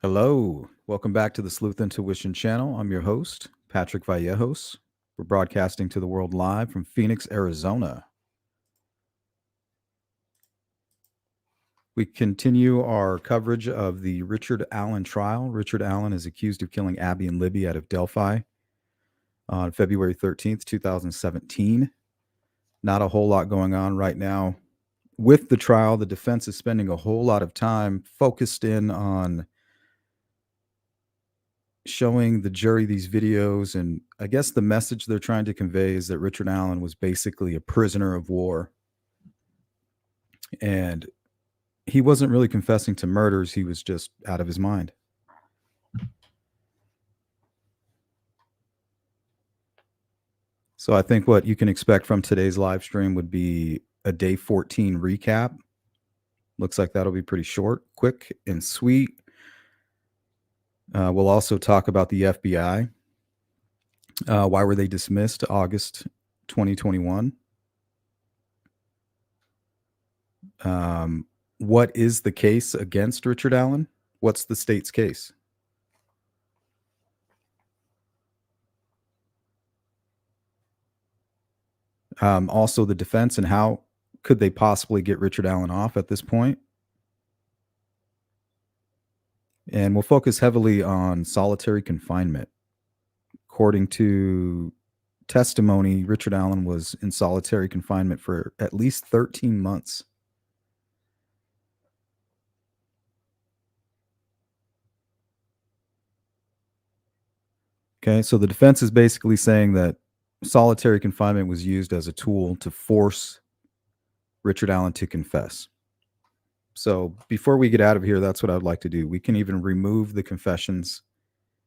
Hello, welcome back to the Sleuth Intuition channel. I'm your host, Patrick Vallejos. We're broadcasting to the world live from Phoenix, Arizona. We continue our coverage of the Richard Allen trial. Richard Allen is accused of killing Abby and Libby out of Delphi on February 13th, 2017. Not a whole lot going on right now. With the trial, the defense is spending a whole lot of time focused in on showing the jury these videos, and I guess the message they're trying to convey is that Richard Allen was basically a prisoner of war, and he wasn't really confessing to murders. He was just out of his mind. So I think what you can expect from today's live stream would be a day 14 recap. Looks like that'll be pretty short, quick, and sweet. We'll also talk about the FBI. Why were they dismissed August 2021? What is the case against Richard Allen? What's the state's case? Also, the defense and how could they possibly get Richard Allen off at this point? And we'll focus heavily on solitary confinement. According to testimony, Richard Allen was in solitary confinement for at least 13 months. Okay, so the defense is basically saying that solitary confinement was used as a tool to force Richard Allen to confess. So before we get out of here, that's what I'd like to do. We can even remove the confessions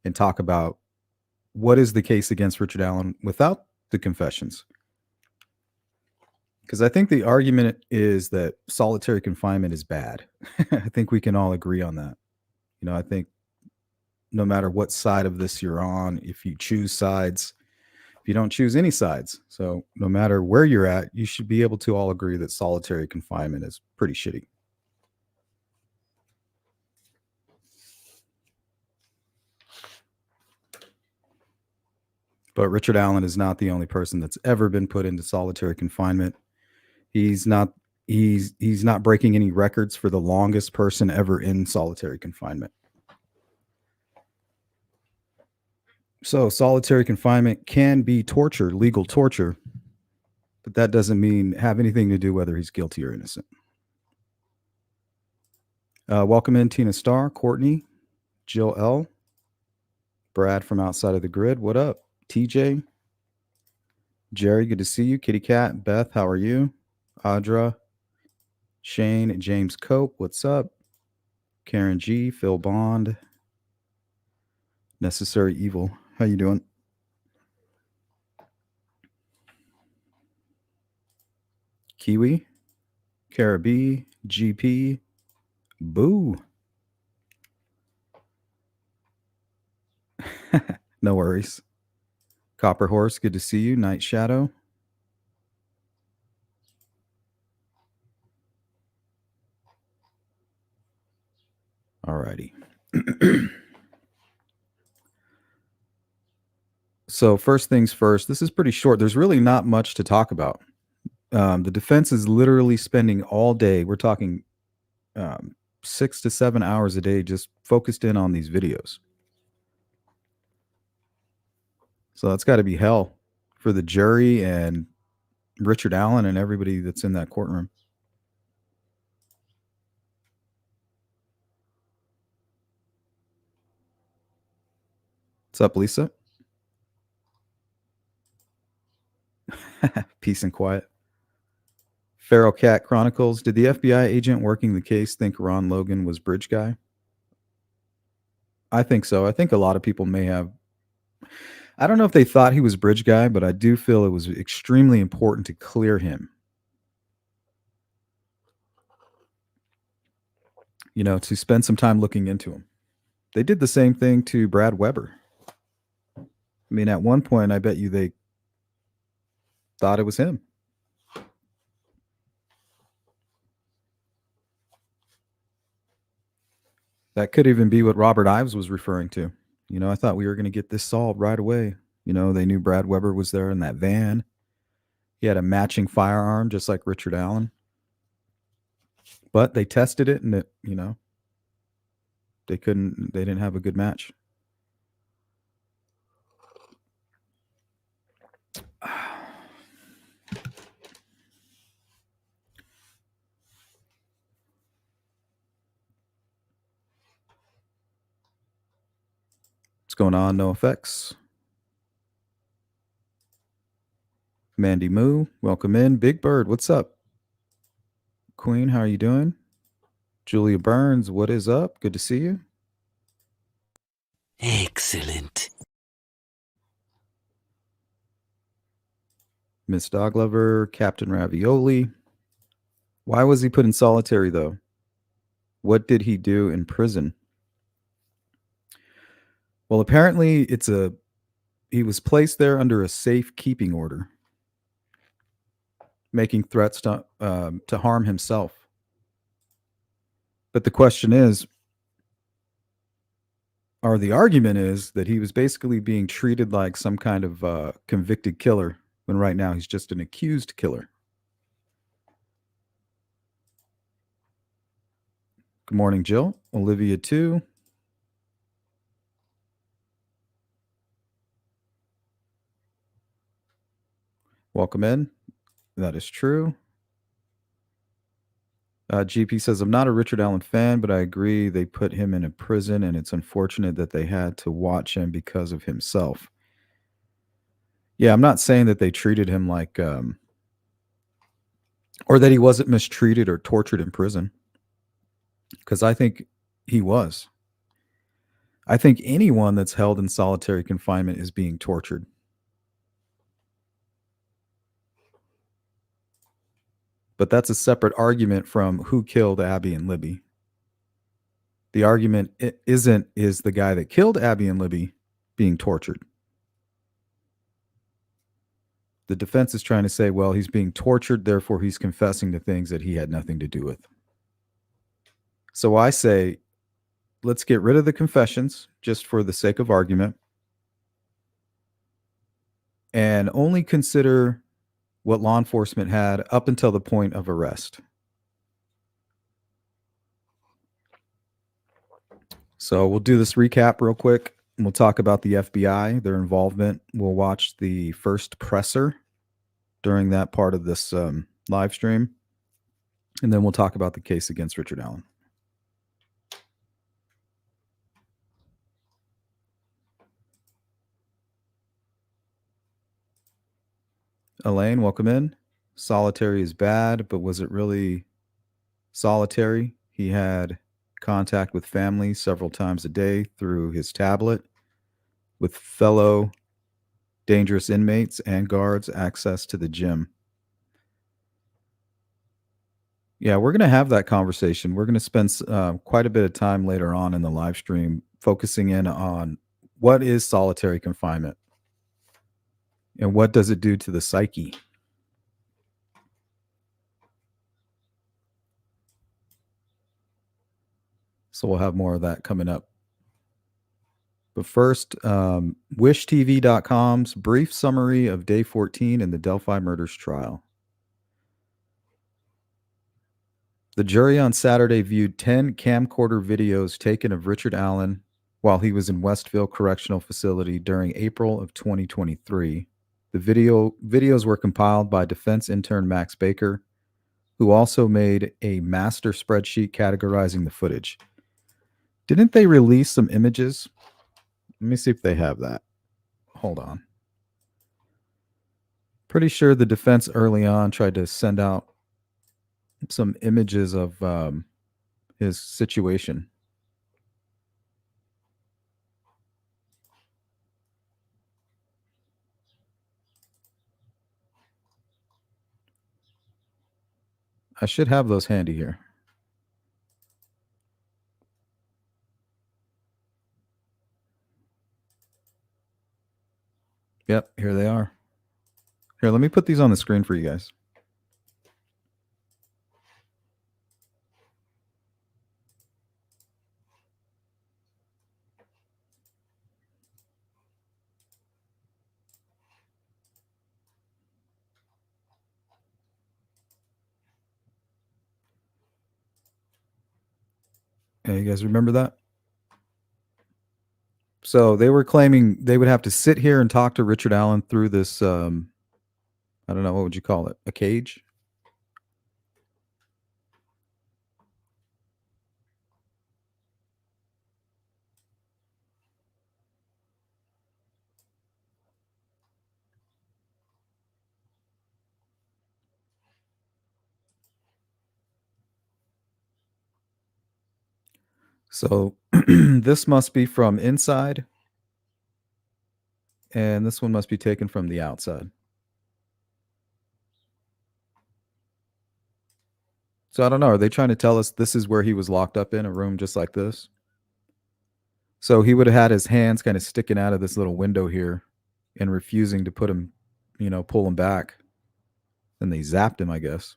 and talk about what is the case against Richard Allen without the confessions. Because I think the argument is that solitary confinement is bad. I think we can all agree on that. I think no matter what side of this you're on, if you choose sides, if you don't choose any sides, so no matter where you're at, you should be able to all agree that solitary confinement is pretty shitty. But Richard Allen is not the only person that's ever been put into solitary confinement. He's not breaking any records for the longest person ever in solitary confinement. So solitary confinement can be torture, legal torture, but that doesn't have anything to do whether he's guilty or innocent. Welcome in Tina Starr, Courtney, Jill L, Brad from outside of the grid. What up? TJ, Jerry, good to see you. Kitty Cat, Beth, how are you? Audra, Shane, James Cope, what's up? Karen G, Phil Bond, Necessary Evil, how you doing? Kiwi, Cara B, GP, Boo. No worries. Copper Horse, good to see you. Night Shadow. Alrighty. So first things first, this is pretty short. There's really not much to talk about. The defense is literally spending all day, we're talking 6 to 7 hours a day, just focused in on these videos. So that's got to be hell for the jury and Richard Allen and everybody that's in that courtroom. What's up, Lisa? Peace and quiet. Feral Cat Chronicles. Did the FBI agent working the case think Ron Logan was Bridge Guy? I think so. I think a lot of people may have. I don't know if they thought he was Bridge Guy, but I do feel it was extremely important to clear him. To spend some time looking into him. They did the same thing to Brad Weber. I mean, at one point, I bet you they thought it was him. That could even be what Robert Ives was referring to. I thought we were going to get this solved right away. They knew Brad Weber was there in that van. He had a matching firearm, just like Richard Allen. But they tested it, and they didn't have a good match. What's going on? No effects. Mandy Moo, welcome in. Big Bird, what's up? Queen, how are you doing? Julia Burns, what is up? Good to see you. Excellent. Miss Doglover, Captain Ravioli. Why was he put in solitary, though? What did he do in prison? Well, apparently he was placed there under a safekeeping order, making threats to harm himself. But the question is, or the argument is, that he was basically being treated like some kind of convicted killer, when right now he's just an accused killer. Good morning, Jill. Olivia, too. Welcome in. That is true. GP says, I'm not a Richard Allen fan, but I agree they put him in a prison, and it's unfortunate that they had to watch him because of himself. Yeah, I'm not saying that they treated him like, or that he wasn't mistreated or tortured in prison, because I think he was. I think anyone that's held in solitary confinement is being tortured. But that's a separate argument from who killed Abby and Libby. The argument is the guy that killed Abby and Libby being tortured. The defense is trying to say, well, he's being tortured, therefore he's confessing to things that he had nothing to do with. So I say, let's get rid of the confessions just for the sake of argument, and only consider what law enforcement had up until the point of arrest. So we'll do this recap real quick. And we'll talk about the FBI, their involvement. We'll watch the first presser during that part of this live stream. And then we'll talk about the case against Richard Allen. Elaine, welcome in. Solitary is bad, but was it really solitary? He had contact with family several times a day through his tablet, with fellow dangerous inmates and guards, access to the gym. Yeah, we're going to have that conversation. We're going to spend quite a bit of time later on in the live stream focusing in on what is solitary confinement and what does it do to the psyche. So we'll have more of that coming up. But first, wishtv.com's brief summary of day 14 in the Delphi murders trial. The jury on Saturday viewed 10 camcorder videos taken of Richard Allen while he was in Westville Correctional Facility during April of 2023. The videos were compiled by defense intern Max Baker, who also made a master spreadsheet categorizing the footage. Didn't they release some images? Let me see if they have that. Hold on. Pretty sure the defense early on tried to send out some images of his situation. I should have those handy here. Yep, here they are. Here, let me put these on the screen for you guys. Yeah, you guys remember that? So they were claiming they would have to sit here and talk to Richard Allen through this. I don't know, what would you call it? A cage? So this must be from inside, and this one must be taken from the outside. So I don't know. Are they trying to tell us this is where he was locked up in a room just like this? So he would have had his hands kind of sticking out of this little window here and refusing to put him, pull him back. Then they zapped him, I guess.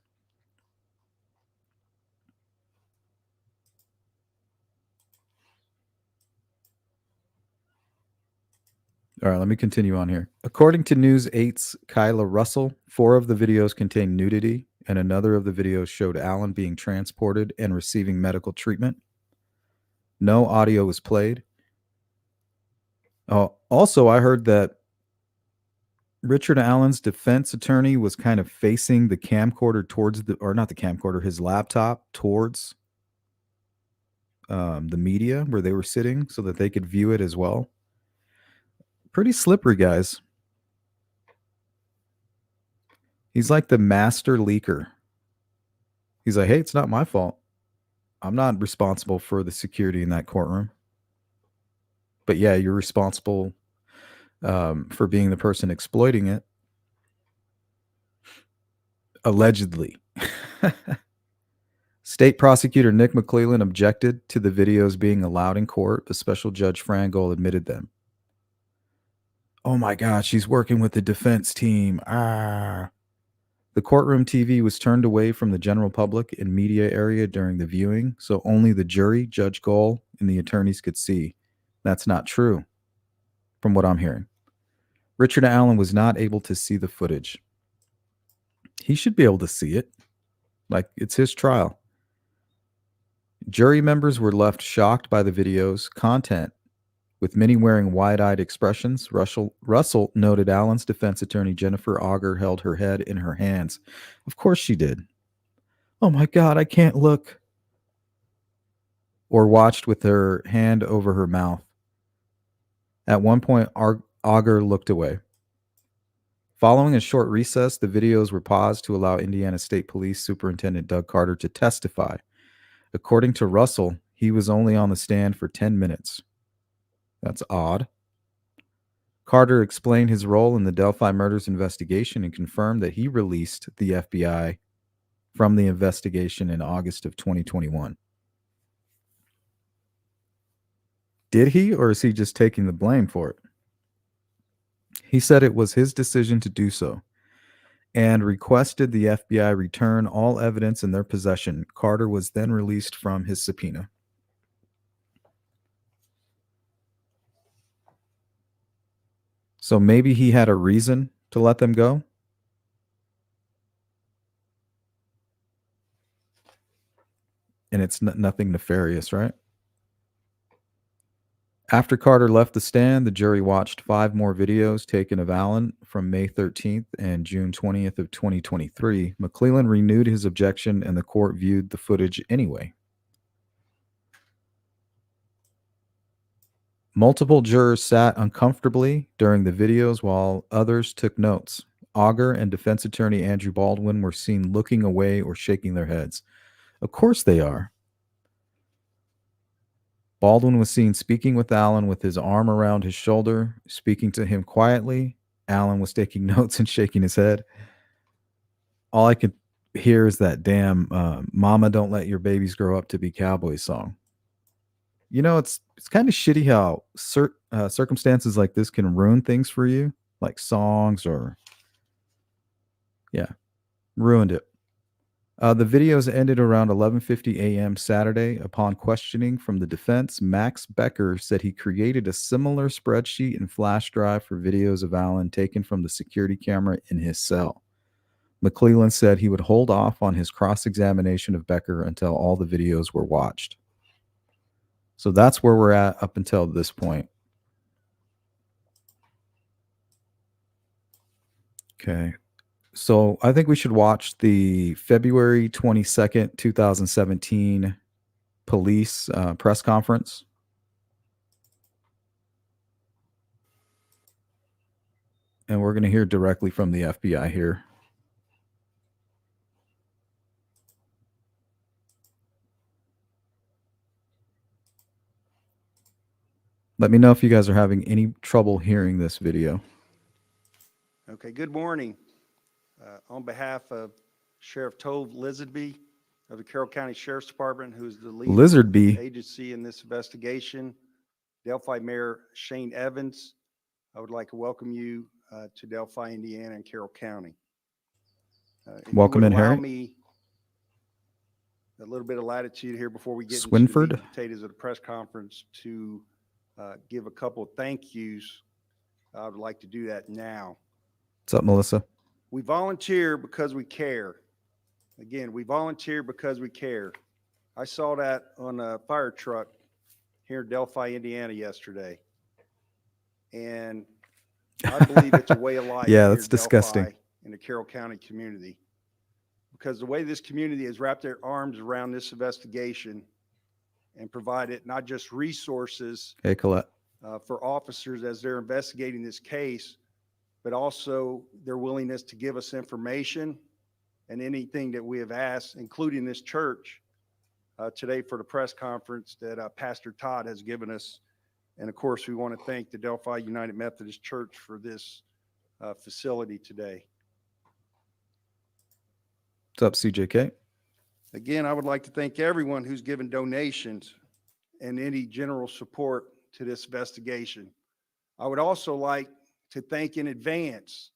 All right, let me continue on here. According to News 8's Kyla Russell, 4 of the videos contain nudity, and another of the videos showed Allen being transported and receiving medical treatment. No audio was played. Also, I heard that Richard Allen's defense attorney was kind of facing the camcorder towards or not the camcorder, his laptop towards the media where they were sitting so that they could view it as well. Pretty slippery, guys. He's like the master leaker. He's like, hey, it's not my fault. I'm not responsible for the security in that courtroom. But yeah, you're responsible for being the person exploiting it. Allegedly. State prosecutor Nick McClellan objected to the videos being allowed in court, but Special Judge Frangold admitted them. Oh my God, she's working with the defense team. The courtroom TV was turned away from the general public and media area during the viewing, so only the jury, Judge Gohl, and the attorneys could see. That's not true, from what I'm hearing. Richard Allen was not able to see the footage. He should be able to see it. Like, it's his trial. Jury members were left shocked by the video's content, with many wearing wide-eyed expressions. Russell noted Allen's defense attorney, Jennifer Auger, held her head in her hands. Of course she did. Oh my God, I can't look. Or watched with her hand over her mouth. At one point, Auger looked away. Following a short recess, the videos were paused to allow Indiana State Police Superintendent Doug Carter to testify. According to Russell, he was only on the stand for 10 minutes. That's odd. Carter explained his role in the Delphi murders investigation and confirmed that he released the FBI from the investigation in August of 2021. Did he, or is he just taking the blame for it? He said it was his decision to do so and requested the FBI return all evidence in their possession. Carter was then released from his subpoena. So maybe he had a reason to let them go? And it's nothing nefarious, right? After Carter left the stand, the jury watched 5 more videos taken of Allen from May 13th and June 20th of 2023. McClellan renewed his objection, and the court viewed the footage anyway. Multiple jurors sat uncomfortably during the videos while others took notes. Auger and defense attorney Andrew Baldwin were seen looking away or shaking their heads. Of course they are. Baldwin was seen speaking with Allen with his arm around his shoulder, speaking to him quietly. Allen was taking notes and shaking his head. All I could hear is that damn "Mama, Don't Let Your Babies Grow Up to Be Cowboys" song. It's kind of shitty how circumstances like this can ruin things for you, like songs or ruined it. The videos ended around 11:50 a.m. Saturday. Upon questioning from the defense, Max Becker said he created a similar spreadsheet and flash drive for videos of Allen taken from the security camera in his cell. McClellan said he would hold off on his cross-examination of Becker until all the videos were watched. So that's where we're at up until this point. Okay. So I think we should watch the February 22nd, 2017 police press conference. And we're going to hear directly from the FBI here. Let me know if you guys are having any trouble hearing this video. Okay, good morning. On behalf of Sheriff Tove Lizzardby of the Carroll County Sheriff's Department, who's the lead Lizzardby. agency in this investigation, Delphi Mayor Shane Evans, I would like to welcome you to Delphi, Indiana, and Carroll County. If Welcome you in, would allow Harry. me a little bit of latitude here before we get into Swinford. the meat and potatoes of the press conference to give a couple of thank yous, I would like to do that now. What's up, Melissa? We volunteer because we care. Again, we volunteer because we care. I saw that on a fire truck here in Delphi, Indiana yesterday. And I believe it's a way of life Yeah, here that's in disgusting. Delphi in the Carroll County community. Because the way this community has wrapped their arms around this investigation and provided not just resources Hey, Colette. for officers as they're investigating this case, but also their willingness to give us information and anything that we have asked, including this church today for the press conference that Pastor Todd has given us. And of course, we want to thank the Delphi United Methodist Church for this facility today. What's up, CJK? Again, I would like to thank everyone who's given donations and any general support to this investigation. I would also like to thank in advance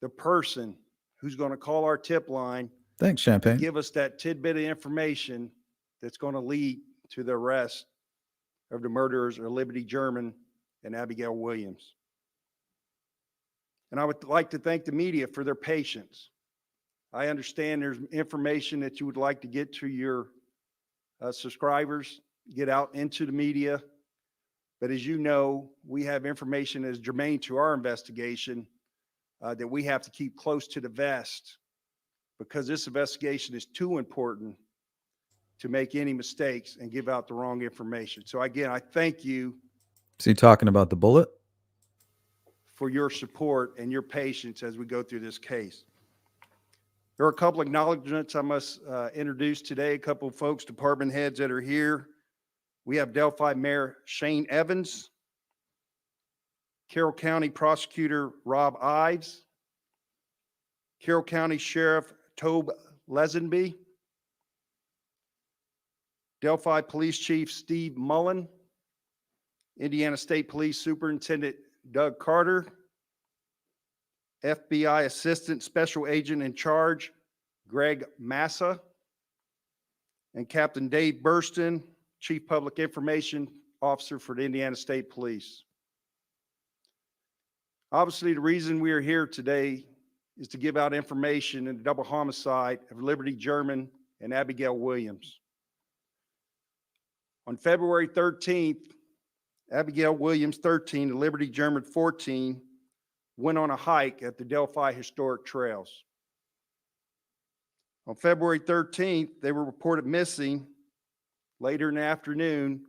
the person who's going to call our tip line Thanks, and Champagne. give us that tidbit of information that's going to lead to the arrest of the murderers of Liberty German and Abigail Williams. And I would like to thank the media for their patience. I understand there's information that you would like to get to your subscribers, get out into the media. But as you know, we have information that is germane to our investigation that we have to keep close to the vest because this investigation is too important to make any mistakes and give out the wrong information. So again, I thank you. Is he talking about the bullet? For your support and your patience as we go through this case. There are a couple of acknowledgments I must introduce today, a couple of folks, department heads that are here. We have Delphi Mayor Shane Evans, Carroll County Prosecutor Rob Ives, Carroll County Sheriff Tove Lizzardby, Delphi Police Chief Steve Mullen, Indiana State Police Superintendent Doug Carter, FBI Assistant Special Agent in Charge Greg Massa, and Captain Dave Burston, Chief Public Information Officer for the Indiana State Police. Obviously, the reason we are here today is to give out information in the double homicide of Liberty German and Abigail Williams. On February 13th, Abigail Williams, 13, and Liberty German, 14, went on a hike at the Delphi Historic Trails. On February 13th, they were reported missing later in the afternoon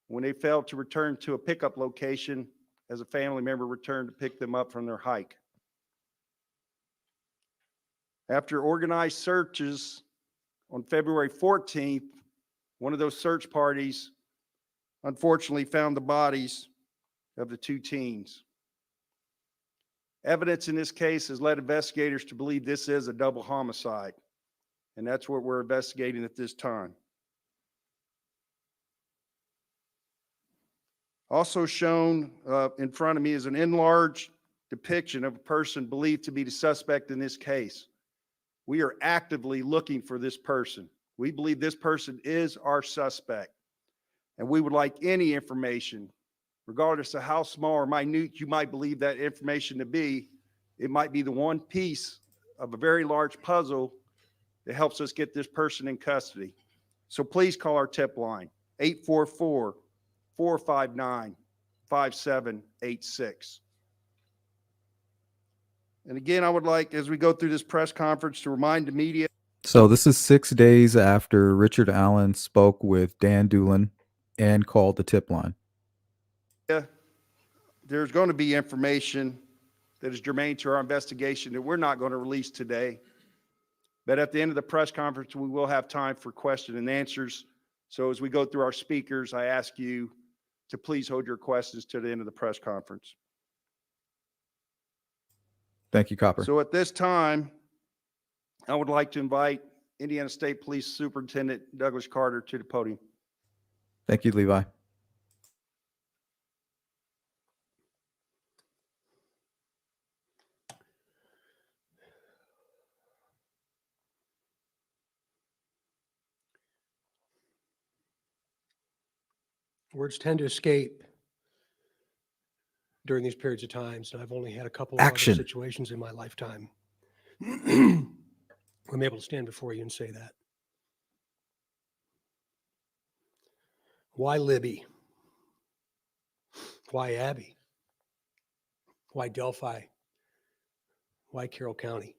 when they failed to return to a pickup location as a family member returned to pick them up from their hike. After organized searches on February 14th, one of those search parties unfortunately found the bodies of the two teens. Evidence in this case has led investigators to believe this is a double homicide, and that's what we're investigating at this time. Also shown in front of me is an enlarged depiction of a person believed to be the suspect in this case. We are actively looking for this person. We believe this person is our suspect, and we would like any information, regardless of how small or minute you might believe that information to be. It might be the one piece of a very large puzzle that helps us get this person in custody. So please call our tip line 844-459-5786. And again, I would like, as we go through this press conference, to remind the media. So this is 6 days after Richard Allen spoke with Dan Doolin and called the tip line. There's going to be information that is germane to our investigation that we're not going to release today. But at the end of the press conference, we will have time for question and answers. So as we go through our speakers, I ask you to please hold your questions to the end of the press conference. Thank you, Copper. So at this time, I would like to invite Indiana State Police Superintendent Douglas Carter to the podium. Thank you, Levi. Words tend to escape during these periods of times, and I've only had a couple of Action. other situations in my lifetime. I'm able to stand before you and say that. Why Libby? Why Abby? Why Delphi? Why Carroll County?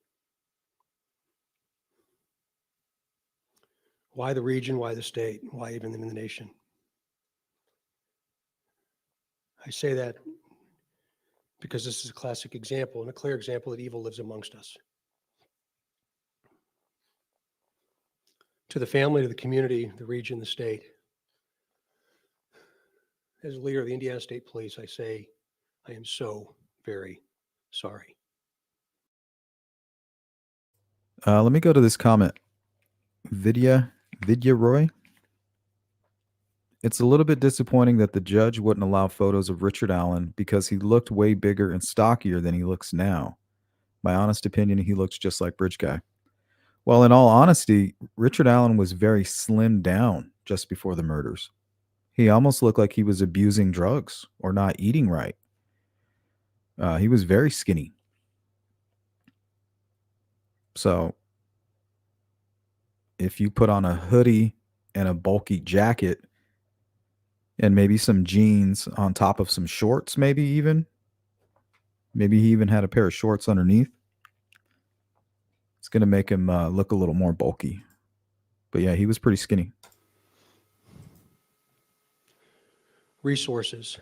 Why the region? Why the state? Why even in the nation? I say that because this is a classic example and a clear example that evil lives amongst us. To the family, to the community, the region, the state, as a leader of the Indiana State Police, I say, I am so very sorry. Let me go to this comment. Vidya Roy. It's a little bit disappointing that the judge wouldn't allow photos of Richard Allen because he looked way bigger and stockier than he looks now. My honest opinion, he looks just like Bridge Guy. Well, in all honesty, Richard Allen was very slimmed down just before the murders. He almost looked like he was abusing drugs or not eating right. He was very skinny. So if you put on a hoodie and a bulky jacket and maybe some jeans on top of some shorts, maybe he even had a pair of shorts underneath, it's going to make him look a little more bulky. But yeah, he was pretty skinny. Resources.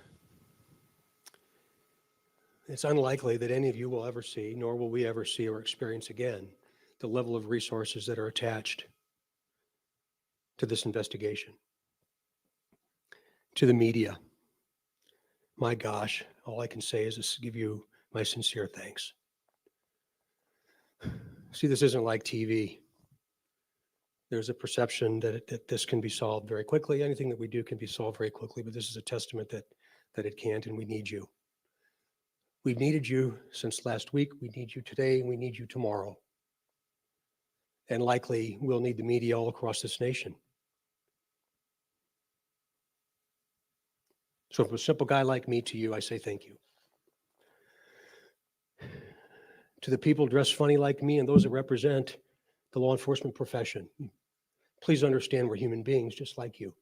It's unlikely that any of you will ever see, nor will we ever see or experience again, the level of resources that are attached to this investigation. To the media. My gosh, all I can say is to give you my sincere thanks. See, this isn't like TV. There's a perception that this can be solved very quickly. Anything that we do can be solved very quickly, but this is a testament that it can't, and we need you. We've needed you since last week. We need you today, and we need you tomorrow. And likely we'll need the media all across this nation. So from a simple guy like me to you, I say thank you. To the people dressed funny like me and those that represent the law enforcement profession, please understand we're human beings just like you.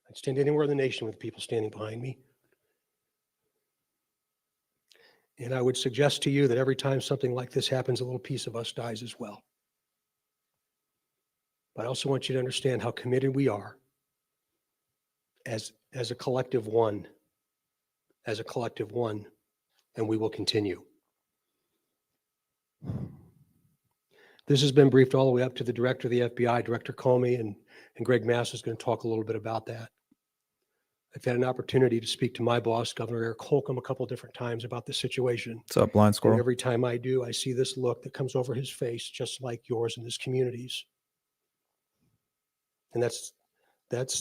I'd stand anywhere in the nation with people standing behind me. And I would suggest to you that every time something like this happens, a little piece of us dies as well. But I also want you to understand how committed we are as a collective one, and we will continue. This has been briefed all the way up to the director of the FBI, Director Comey, and Greg Mass is going to talk a little bit about that. I've had an opportunity to speak to my boss, Governor Eric Holcomb, a couple of different times about this situation. What's up, Blind Squirrel? And every time I do, I see this look that comes over his face, just like yours and this community's. And that's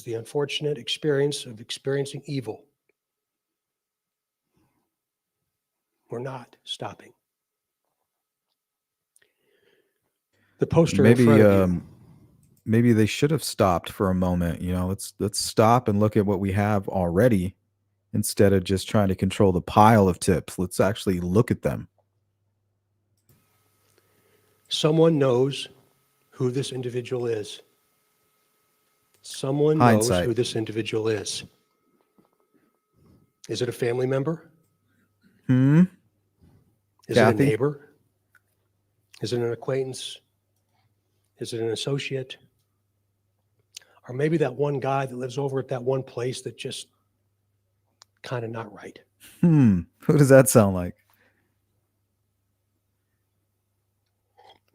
the unfortunate experience of experiencing evil. We're not stopping. The poster in front of you. Maybe they should have stopped for a moment. You know, let's stop and look at what we have already instead of just trying to control the pile of tips. Let's actually look at them. Someone knows who this individual is. Someone knows Hindsight. who this individual is. Is it a family member? Hmm. Is it a Kathy? neighbor? Is it an acquaintance? Is it an associate? Or maybe that one guy that lives over at that one place that just kind of not right. Who does that sound like?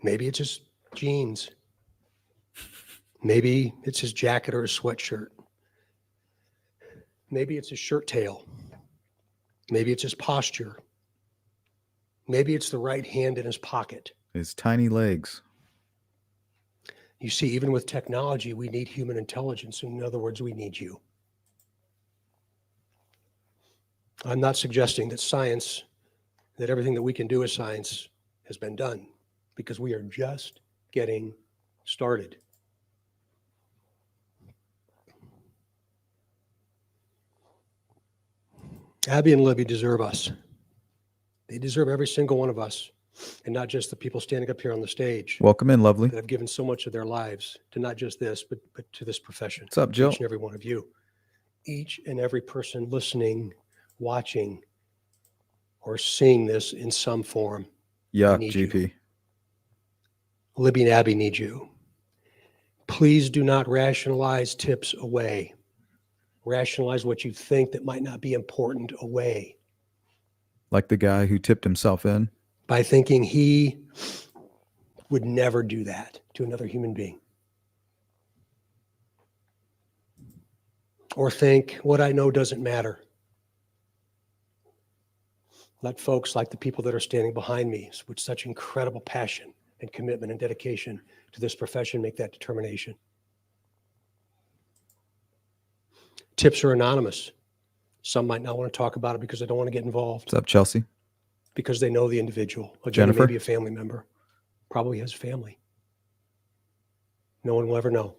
Maybe it's his jeans. Maybe it's his jacket or his sweatshirt. Maybe it's his shirt tail. Maybe it's his posture. Maybe it's the right hand in his pocket. His tiny legs. You see, even with technology, we need human intelligence. In other words, we need you. I'm not suggesting that science, that everything that we can do as science has been done, because we are just getting started. Abby and Libby deserve us. They deserve every single one of us, and not just the people standing up here on the stage Welcome in, lovely. that have given so much of their lives to not just this, but to this profession. What's up, Jill? Each and every one of you. Each and every person listening, watching, or seeing this in some form. Yuck, need you. GP. Libby and Abby need you. Please do not rationalize tips away. Rationalize what you think that might not be important away Like the guy who tipped himself in. by thinking he would never do that to another human being. Or think what I know doesn't matter. Let folks like the people that are standing behind me with such incredible passion and commitment and dedication to this profession make that determination. Tips are anonymous. Some might not want to talk about it because they don't want to get involved, What's up, Chelsea? because they know the individual. Again, Jennifer? maybe a family member, probably has family. No one will ever know.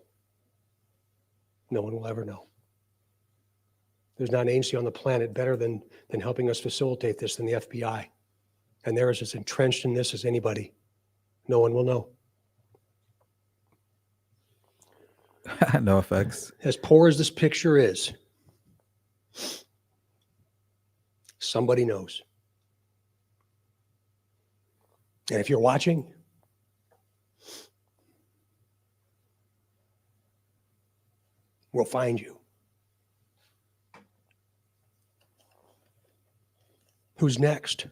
No one will ever know. There's not an agency on the planet better than helping us facilitate this than the FBI. And they're as entrenched in this as anybody. No one will know. No effects. As poor as this picture is, somebody knows. And if you're watching, we'll find you. Who's next?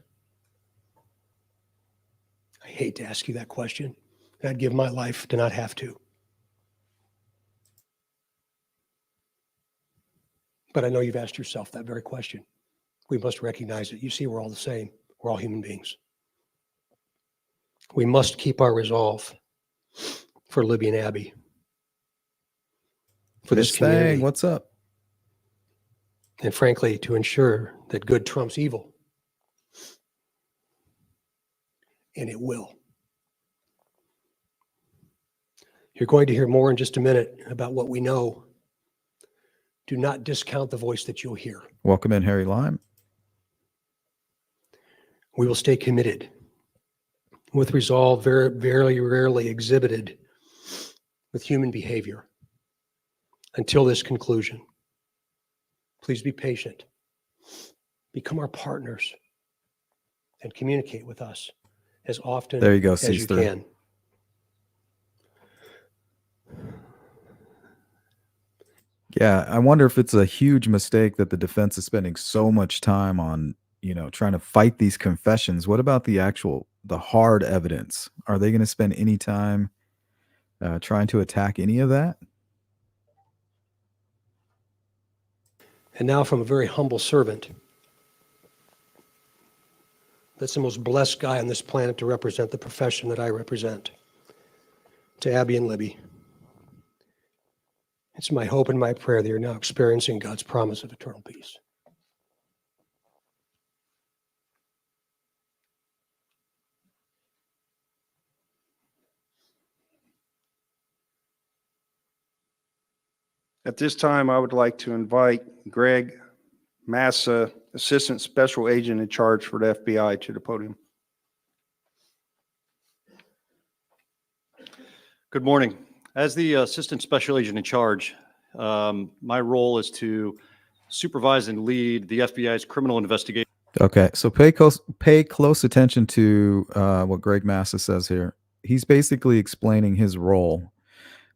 I hate to ask you that question. I'd give my life to not have to. But I know you've asked yourself that very question. We must recognize it. You see, we're all the same. We're all human beings. We must keep our resolve for Libby and Abby, for this Miss community, Thang, what's up? and frankly, to ensure that good trumps evil. And it will. You're going to hear more in just a minute about what we know. Do not discount the voice that you'll hear. Welcome in, Harry Lime. We will stay committed with resolve, very rarely exhibited with human behavior until this conclusion. Please be patient. Become our partners and communicate with us as often There you go, as you C3. can. Yeah, I wonder if it's a huge mistake that the defense is spending so much time on, trying to fight these confessions. What about the hard evidence? Are they going to spend any time trying to attack any of that? And now from a very humble servant, that's the most blessed guy on this planet to represent the profession that I represent, to Abby and Libby. It's my hope and my prayer that you're now experiencing God's promise of eternal peace. At this time, I would like to invite Greg Massa, Assistant Special Agent in charge for the FBI, to the podium. Good morning. As the Assistant Special Agent in charge, My role is to supervise and lead the FBI's criminal investigation. Okay, so pay close attention to what Greg Massa says here. He's basically explaining his role.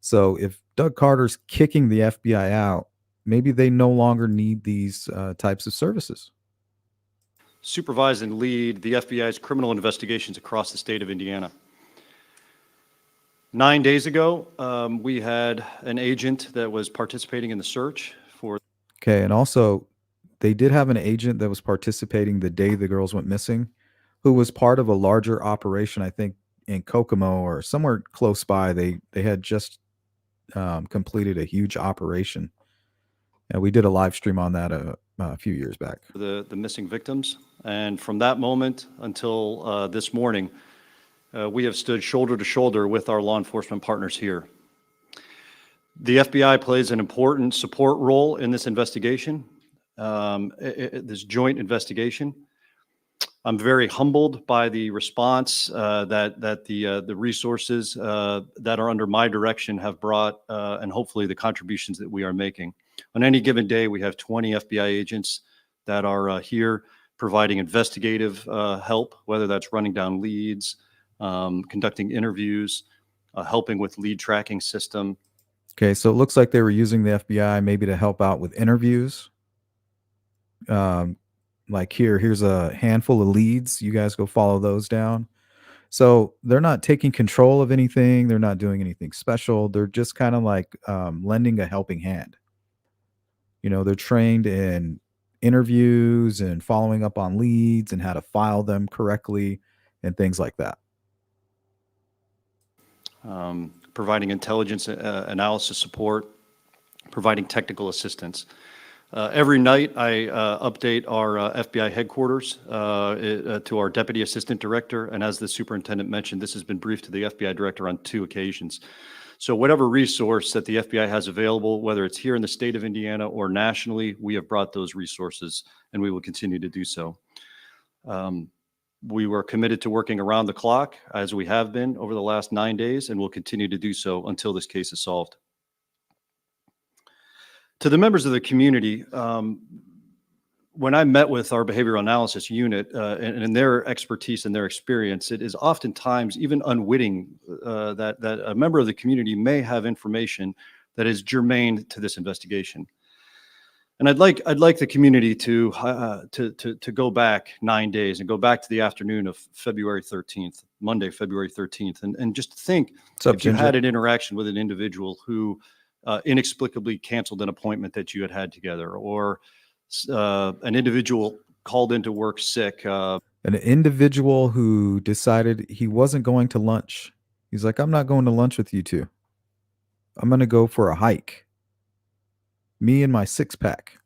So if Doug Carter's kicking the FBI out, maybe they no longer need these types of services. Supervise and lead the FBI's criminal investigations across the state of Indiana. 9 days ago, we had an agent that was participating in the search for. Okay, and also they did have an agent that was participating the day the girls went missing, who was part of a larger operation, I think in Kokomo or somewhere close by. They had just completed a huge operation. And we did a live stream on that a few years back. The missing victims. And from that moment until this morning, we have stood shoulder to shoulder with our law enforcement partners here. The FBI plays an important support role in this investigation, this joint investigation. I'm very humbled by the response that the resources that are under my direction have brought, and hopefully the contributions that we are making. On any given day, we have 20 FBI agents that are here providing investigative help, whether that's running down leads, conducting interviews, helping with lead tracking system. Okay, so it looks like they were using the FBI maybe to help out with interviews. Like here's a handful of leads. You guys go follow those down. So they're not taking control of anything. They're not doing anything special. They're just kind of like lending a helping hand. You know, they're trained in interviews and following up on leads and how to file them correctly and things like that. Providing intelligence analysis support, providing technical assistance. Every night I update our FBI headquarters to our Deputy Assistant Director, and as the Superintendent mentioned, this has been briefed to the FBI Director on 2 occasions. So whatever resource that the FBI has available, whether it's here in the state of Indiana or nationally, we have brought those resources, and we will continue to do so. We were committed to working around the clock, as we have been over the last 9 days, and will continue to do so until this case is solved. To the members of the community, when I met with our behavioral analysis unit and their expertise and their experience, it is oftentimes even unwitting that a member of the community may have information that is germane to this investigation. And I'd like the community to go back 9 days and go back to the afternoon of February 13th, Monday, February 13th, and just think if you had an interaction with an individual who inexplicably canceled an appointment that you had together, or an individual called into work sick. An individual who decided he wasn't going to lunch. He's like, I'm not going to lunch with you two. I'm going to go for a hike. Me and my 6-pack.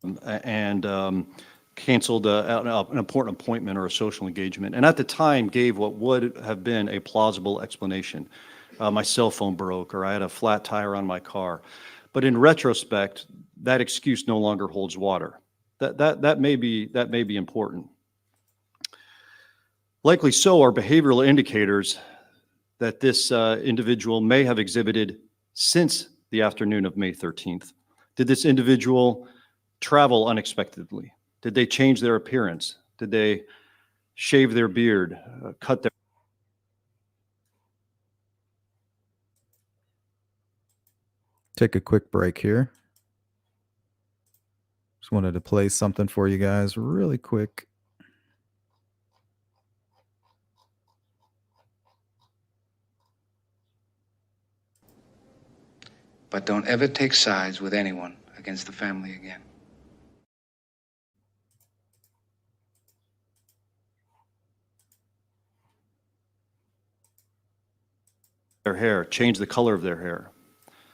And canceled an important appointment or a social engagement. And at the time gave what would have been a plausible explanation. My cell phone broke, or I had a flat tire on my car. But in retrospect, that excuse no longer holds water. That may be important. Likely so are behavioral indicators that this individual may have exhibited since the afternoon of May 13th. Did this individual travel unexpectedly? Did they change their appearance? Did they shave their beard, cut their... Take a quick break here. Just wanted to play something for you guys really quick. But don't ever take sides with anyone against the family again. Their hair, change the color of their hair.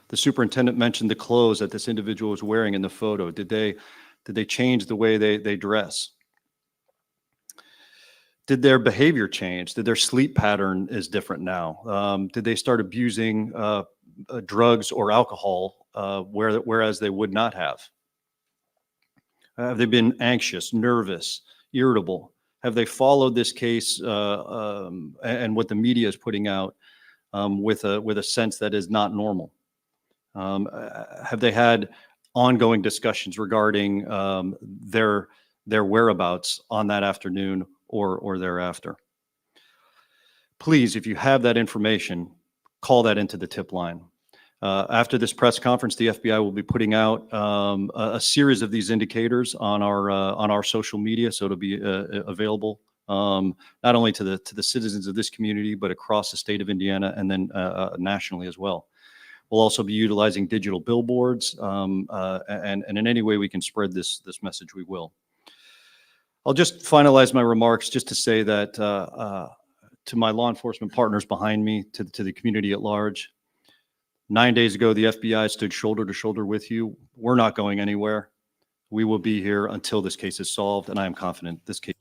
The superintendent mentioned the clothes that this individual was wearing in the photo. Did they change the way they dress? Did their behavior change? Did their sleep pattern is different now? Did they start abusing drugs or alcohol, whereas they would not have? Have they been anxious, nervous, irritable? Have they followed this case and what the media is putting out with a sense that is not normal? Have they had ongoing discussions regarding their whereabouts on that afternoon or thereafter. Please, if you have that information, call that into the tip line. After this press conference, the FBI will be putting out a series of these indicators on our social media, so it'll be available not only to the citizens of this community, but across the state of Indiana and then nationally as well. We'll also be utilizing digital billboards, and in any way we can spread this message, we will. I'll just finalize my remarks just to say that to my law enforcement partners behind me, to the community at large, 9 days ago, the FBI stood shoulder to shoulder with you. We're not going anywhere. We will be here until this case is solved, and I am confident this case.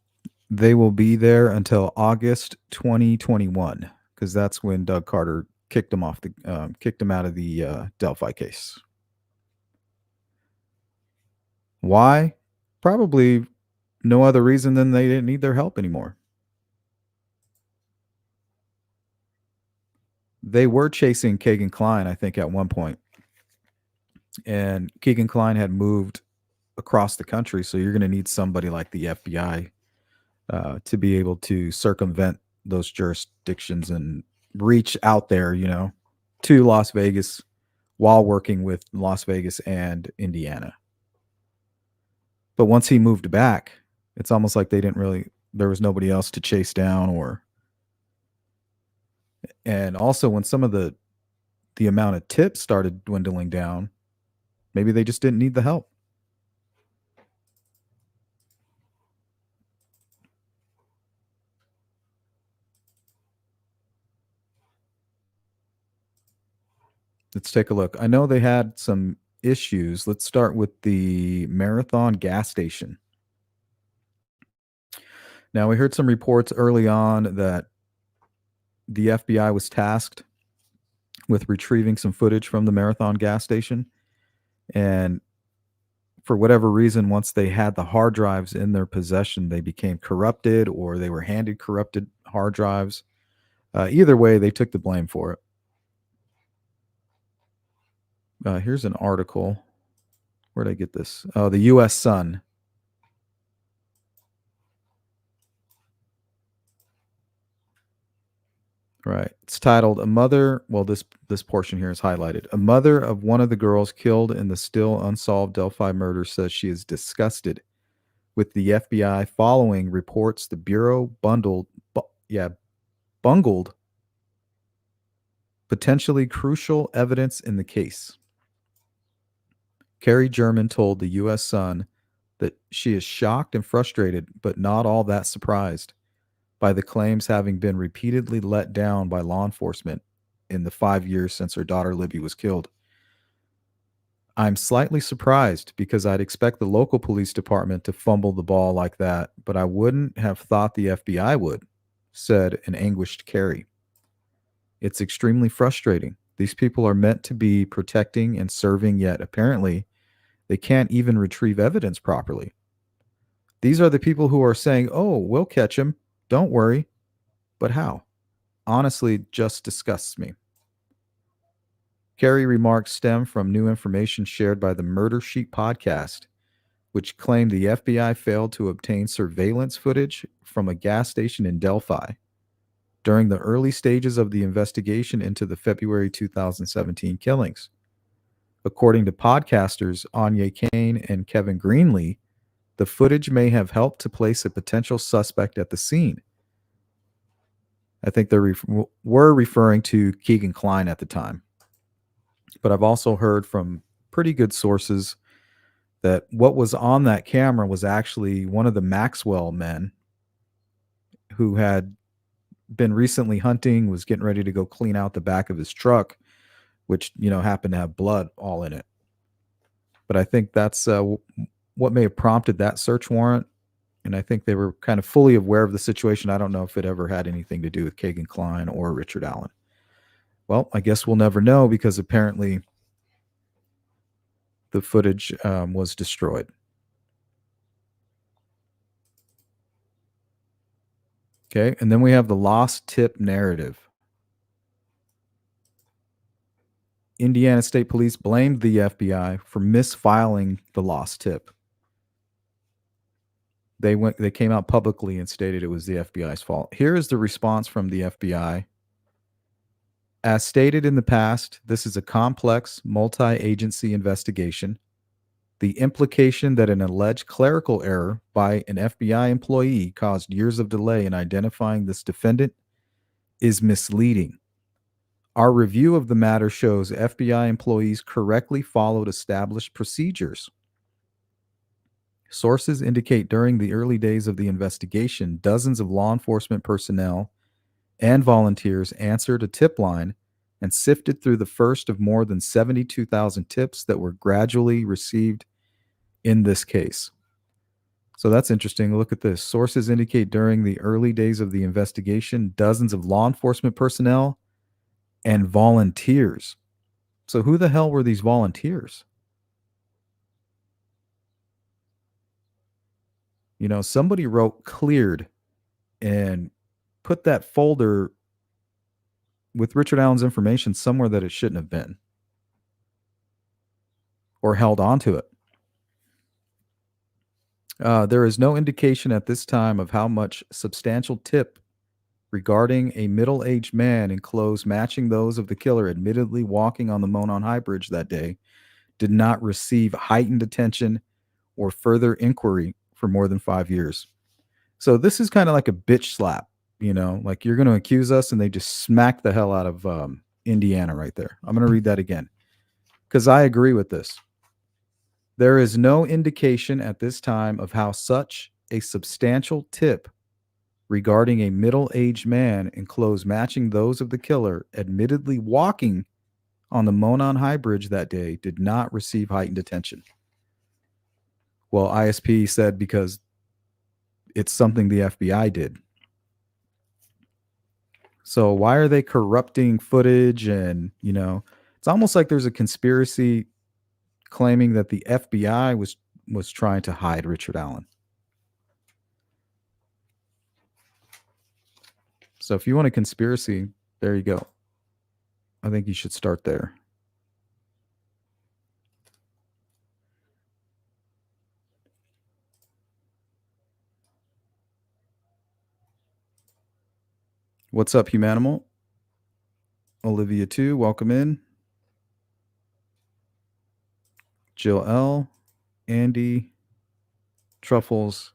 They will be there until August 2021, because that's when Doug Carter kicked him out of the Delphi case. Why? Probably no other reason than they didn't need their help anymore. They were chasing Keegan Kline, I think, at one point. And Keegan Kline had moved across the country, so you're going to need somebody like the FBI to be able to circumvent those jurisdictions and reach out there, to Las Vegas while working with Las Vegas and Indiana. But once he moved back, it's almost like there was nobody else to chase down and also when some of the amount of tips started dwindling down, maybe they just didn't need the help. Let's take a look. I know they had some issues. Let's start with the Marathon gas station. Now, we heard some reports early on that the FBI was tasked with retrieving some footage from the Marathon gas station. And for whatever reason, once they had the hard drives in their possession, they became corrupted or they were handed corrupted hard drives. Either way, they took the blame for it. Here's an article. Where'd I get this? Oh, the U.S. Sun. Right. It's titled "A Mother." Well, this portion here is highlighted. A mother of one of the girls killed in the still unsolved Delphi murder says she is disgusted with the FBI following reports the Bureau bungled potentially crucial evidence in the case. Carrie German told the U.S. Sun that she is shocked and frustrated, but not all that surprised by the claims having been repeatedly let down by law enforcement in the 5 years since her daughter Libby was killed. I'm slightly surprised because I'd expect the local police department to fumble the ball like that, but I wouldn't have thought the FBI would, said an anguished Carrie. It's extremely frustrating. These people are meant to be protecting and serving, yet apparently they can't even retrieve evidence properly. These are the people who are saying, "Oh, we'll catch him. Don't worry." But how? Honestly, just disgusts me. Carrie remarks stem from new information shared by the Murder Sheet podcast, which claimed the FBI failed to obtain surveillance footage from a gas station in Delphi during the early stages of the investigation into the February 2017 killings. According to podcasters Anya Kane and Kevin Greenlee, the footage may have helped to place a potential suspect at the scene. I think they were referring to Keegan Kline at the time. But I've also heard from pretty good sources that what was on that camera was actually one of the Maxwell men who had been recently hunting, was getting ready to go clean out the back of his truck, which, happened to have blood all in it. But I think that's what may have prompted that search warrant. And I think they were kind of fully aware of the situation. I don't know if it ever had anything to do with Keegan Kline or Richard Allen. Well, I guess we'll never know because apparently the footage was destroyed. Okay, and then we have the lost tip narrative. Indiana State Police blamed the FBI for misfiling the lost tip. They came out publicly and stated it was the FBI's fault. Here is the response from the FBI. As stated in the past, this is a complex, multi-agency investigation. The implication that an alleged clerical error by an FBI employee caused years of delay in identifying this defendant is misleading. Our review of the matter shows FBI employees correctly followed established procedures. Sources indicate during the early days of the investigation, dozens of law enforcement personnel and volunteers answered a tip line and sifted through the first of more than 72,000 tips that were gradually received in this case. So that's interesting. Look at this. Sources indicate during the early days of the investigation, dozens of law enforcement personnel and volunteers. So who the hell were these volunteers? You know, somebody wrote cleared and put that folder with Richard Allen's information somewhere that it shouldn't have been, or held onto it. There is no indication at this time of how much substantial tip regarding a middle-aged man in clothes matching those of the killer admittedly walking on the Monon High Bridge that day did not receive heightened attention or further inquiry for more than 5 years. So this is kind of like a bitch slap, you know, like you're going to accuse us, and they just smack the hell out of Indiana right there. I'm going to read that again because I agree with this. There is no indication at this time of how such a substantial tip regarding a middle-aged man in clothes matching those of the killer admittedly walking on the Monon High Bridge that day did not receive heightened attention. Well, ISP said because it's something the FBI did. So why are they corrupting footage? And, you know, it's almost like there's a conspiracy claiming that the FBI was trying to hide Richard Allen. So if you want a conspiracy, there you go. I think you should start there. What's up, Humanimal? Olivia 2, welcome in. Jill L, Andy, Truffles.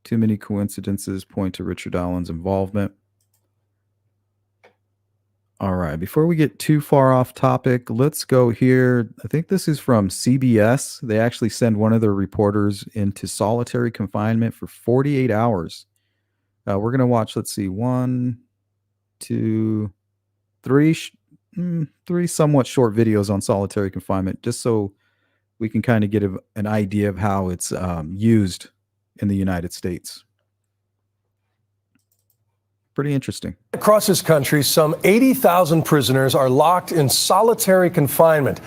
Too many coincidences point to Richard Allen's involvement. All right, before we get too far off topic, let's go here. I think this is from CBS. They actually send one of their reporters into solitary confinement for 48 hours. We're going to watch, let's see, 1, 2, 3 somewhat short videos on solitary confinement, just so we can kind of get an idea of how it's used in the United States. Pretty interesting. Across this country, some 80,000 prisoners are locked in solitary confinement.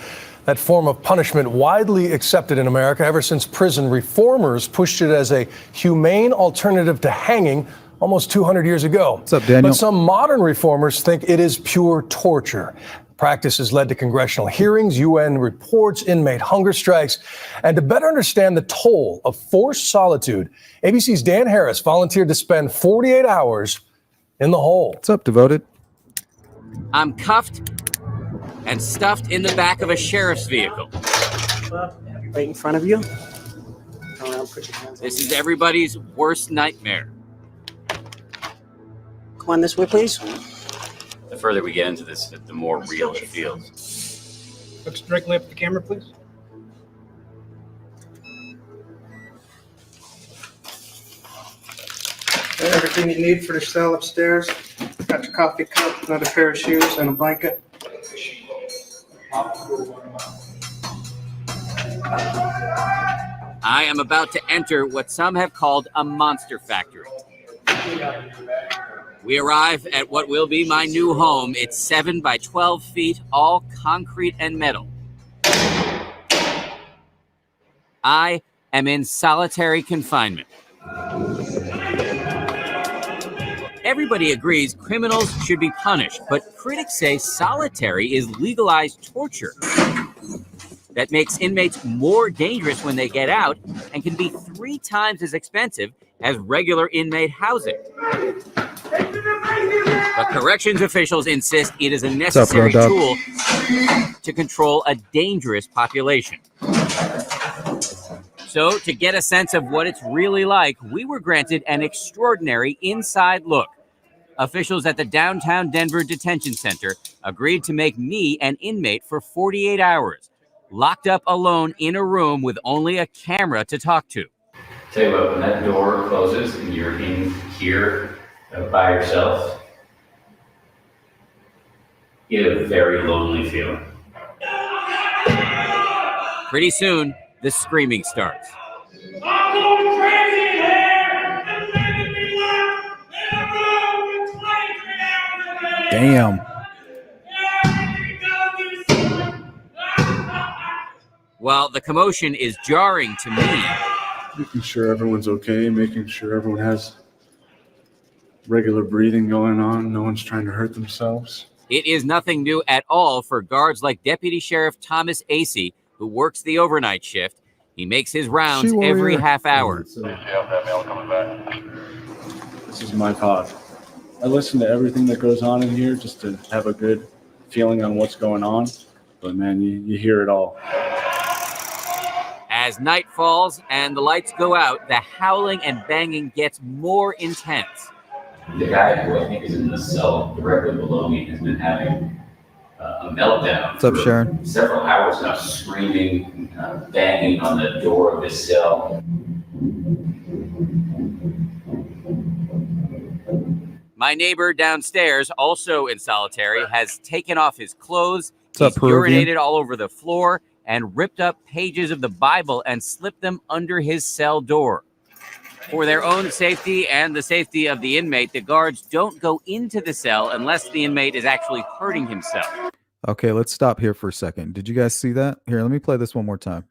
That form of punishment widely accepted in America ever since prison reformers pushed it as a humane alternative to hanging almost 200 years ago. What's up, Daniel? But some modern reformers think it is pure torture. Practice has led to congressional hearings, UN reports, inmate hunger strikes. And to better understand the toll of forced solitude, ABC's Dan Harris volunteered to spend 48 hours in the hole. What's up, Devoted? I'm cuffed and stuffed in the back of a sheriff's vehicle. Right in front of you. Turn around, put your hands on This is everybody's worst nightmare. Come on this way, please. The further we get into this, the more real it feels. Look directly up at the camera, please. Everything you need for the cell upstairs. Got your coffee cup, another pair of shoes, and a blanket. I am about to enter what some have called a monster factory. We arrive at what will be my new home. It's 7 by 12 feet, all concrete and metal. I am in solitary confinement. Everybody agrees criminals should be punished, but critics say solitary is legalized torture that makes inmates more dangerous when they get out and can be 3 times as expensive as regular inmate housing. But corrections officials insist it is a necessary tool to control a dangerous population. So, to get a sense of what it's really like, we were granted an extraordinary inside look. Officials at the downtown Denver Detention Center agreed to make me an inmate for 48 hours, locked up alone in a room with only a camera to talk to. Tell you what, when that door closes and you're in here by yourself, you get a very lonely feeling. Pretty soon, the screaming starts. I'm going crazy in here! And making me locked in a room for 23 hours a day! Damn. While the commotion is jarring to me, making sure everyone's okay, making sure everyone has regular breathing going on, no one's trying to hurt themselves. it is nothing new at all for guards like Deputy Sheriff Thomas Acey, who works the overnight shift. He makes his rounds every half hour. This is my pod. I listen to everything that goes on in here just to have a good feeling on what's going on. But man, you hear it all. As night falls and the lights go out, the howling and banging gets more intense. The guy who I think is in the cell directly below me has been having a meltdown. What's up, Sharon? Several hours now, screaming, banging on the door of his cell. My neighbor downstairs, also in solitary, has taken off his clothes. What's up, He's Peruvian? urinated all over the floor and ripped up pages of the Bible and slipped them under his cell door. For their own safety and the safety of the inmate, the guards don't go into the cell unless the inmate is actually hurting himself. Okay, let's stop here for a second. Did you guys see that? Here, let me play this one more time.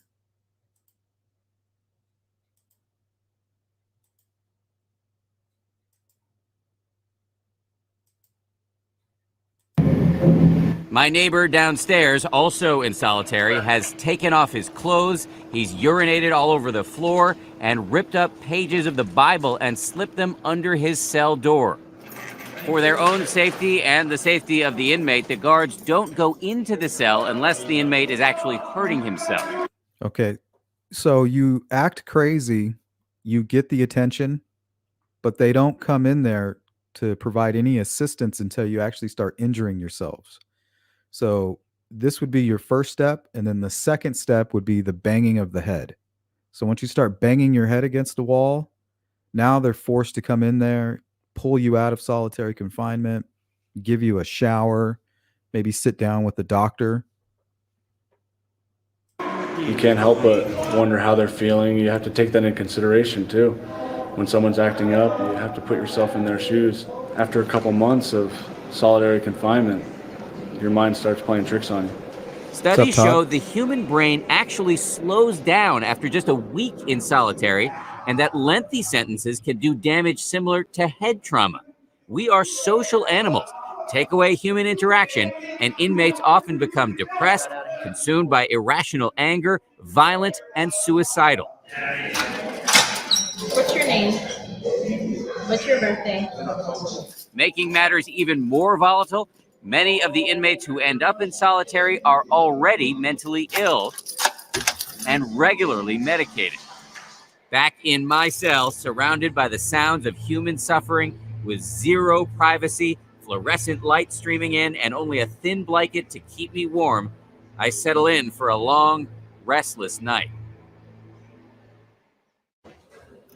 My neighbor downstairs, also in solitary, has taken off his clothes. He's urinated all over the floor and ripped up pages of the Bible and slipped them under his cell door. For their own safety and the safety of the inmate, the guards don't go into the cell unless the inmate is actually hurting himself. Okay, so you act crazy, you get the attention, but they don't come in there to provide any assistance until you actually start injuring yourselves. So this would be your first step, and then the second step would be the banging of the head. So once you start banging your head against the wall, now they're forced to come in there, pull you out of solitary confinement, give you a shower, maybe sit down with the doctor. You can't help but wonder how they're feeling. You have to take that into consideration too. When someone's acting up, you have to put yourself in their shoes. After a couple months of solitary confinement, your mind starts playing tricks on you. Studies show the human brain actually slows down after just a week in solitary, and that lengthy sentences can do damage similar to head trauma. We are social animals. Take away human interaction, and inmates often become depressed, consumed by irrational anger, violent, and suicidal. What's your name? What's your birthday? Making matters even more volatile, many of the inmates who end up in solitary are already mentally ill and regularly medicated. Back in my cell, surrounded by the sounds of human suffering, with zero privacy, fluorescent light streaming in, and only a thin blanket to keep me warm, I settle in for a long, restless night.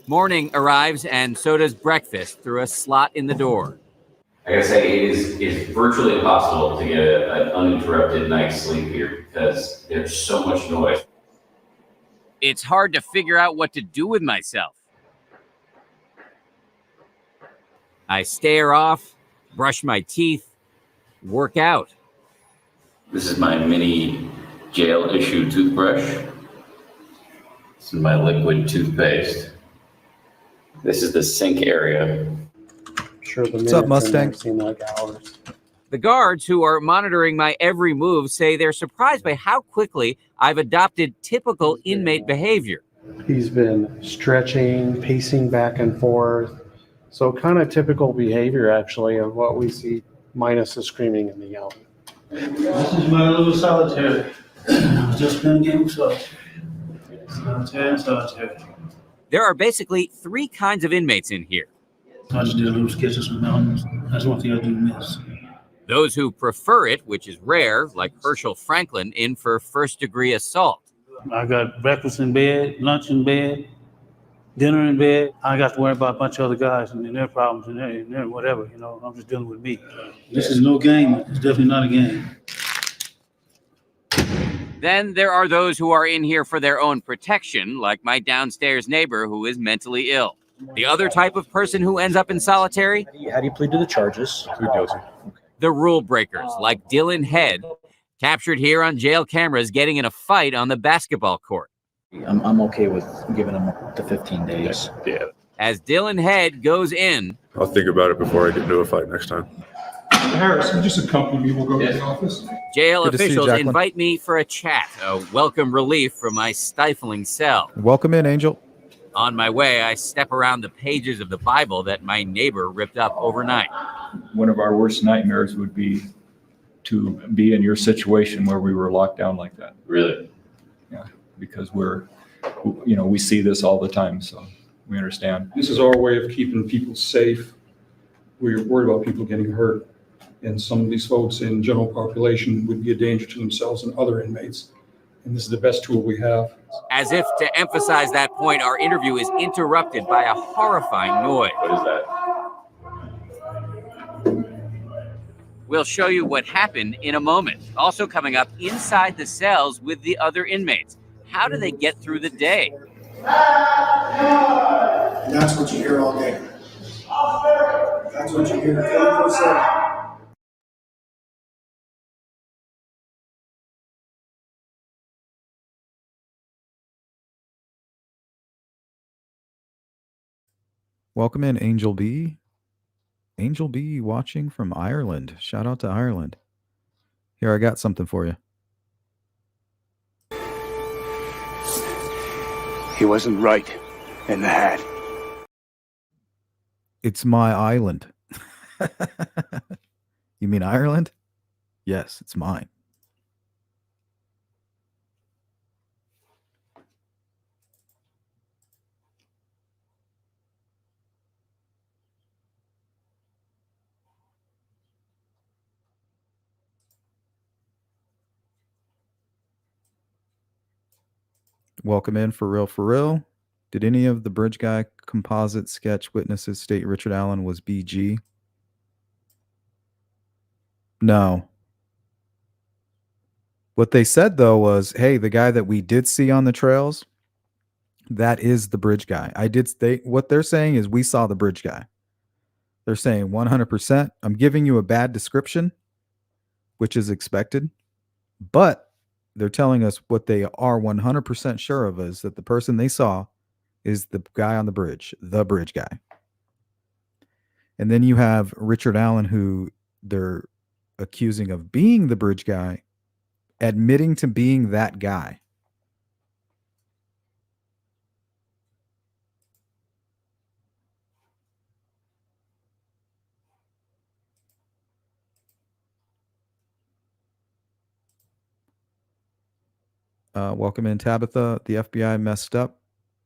Morning arrives, and so does breakfast through a slot in the door. I gotta say, it is virtually impossible to get an uninterrupted night's sleep here because there's so much noise. It's hard to figure out what to do with myself. I stare off, brush my teeth, work out. This is my mini jail-issued toothbrush. This is my liquid toothpaste. This is the sink area. sure the What's up, minutes in there Mustang? seem like hours. The guards who are monitoring my every move say they're surprised by how quickly I've adopted typical inmate behavior. He's been stretching, pacing back and forth. So kind of typical behavior, actually, of what we see, minus the screaming and the yelling. This is my little solitary. Just been a game of solitaire. Solitaire and solitaire. There are basically 3 kinds of inmates in here. I just did a little sketches with mountains. That's one thing I do miss. Those who prefer it, which is rare, like Herschel Franklin, in for first-degree assault. I got breakfast in bed, lunch in bed, dinner in bed. I got to worry about a bunch of other guys and their problems and their whatever, you know. I'm just dealing with me. This is no game. It's definitely not a game. Then there are those who are in here for their own protection, like my downstairs neighbor who is mentally ill. The other type of person who ends up in solitary? How do you plead to the charges? Plead guilty. The rule breakers, like Dylan Head, captured here on jail cameras getting in a fight on the basketball court. I'm okay with giving him up to 15 days. Yeah. As Dylan Head goes in, I'll think about it before I get into a fight next time. Harris, you just accompany me. We'll go to the office. jail Good to see you, officials Jacqueline. invite me for a chat, a welcome relief from my stifling cell. Welcome in, Angel. On my way, I step around the pages of the Bible that my neighbor ripped up overnight. One of our worst nightmares would be to be in your situation where we were locked down like that. Really? Yeah, because we see this all the time, so we understand. This is our way of keeping people safe. We're worried about people getting hurt. And some of these folks in general population would be a danger to themselves and other inmates. And this is the best tool we have. As if to emphasize that point, our interview is interrupted by a horrifying noise. What is that? We'll show you what happened in a moment. Also coming up, inside the cells with the other inmates. How do they get through the day? And that's what you hear all day. That's what you hear 24/7. Welcome in, Angel B. Angel B watching from Ireland. Shout out to Ireland. Here, I got something for you. He wasn't right in the hat. It's my island. You mean Ireland? Yes, it's mine. Welcome in, for real, for real. Did any of the Bridge Guy composite sketch witnesses state Richard Allen was BG? No. What they said, though, was, hey, the guy that we did see on the trails, that is the Bridge Guy. What they're saying is we saw the Bridge Guy. They're saying 100%. I'm giving you a bad description, which is expected, but they're telling us what they are 100% sure of is that the person they saw is the guy on the bridge, the Bridge Guy. And then you have Richard Allen, who they're accusing of being the Bridge Guy, admitting to being that guy. Welcome in, Tabitha. The FBI messed up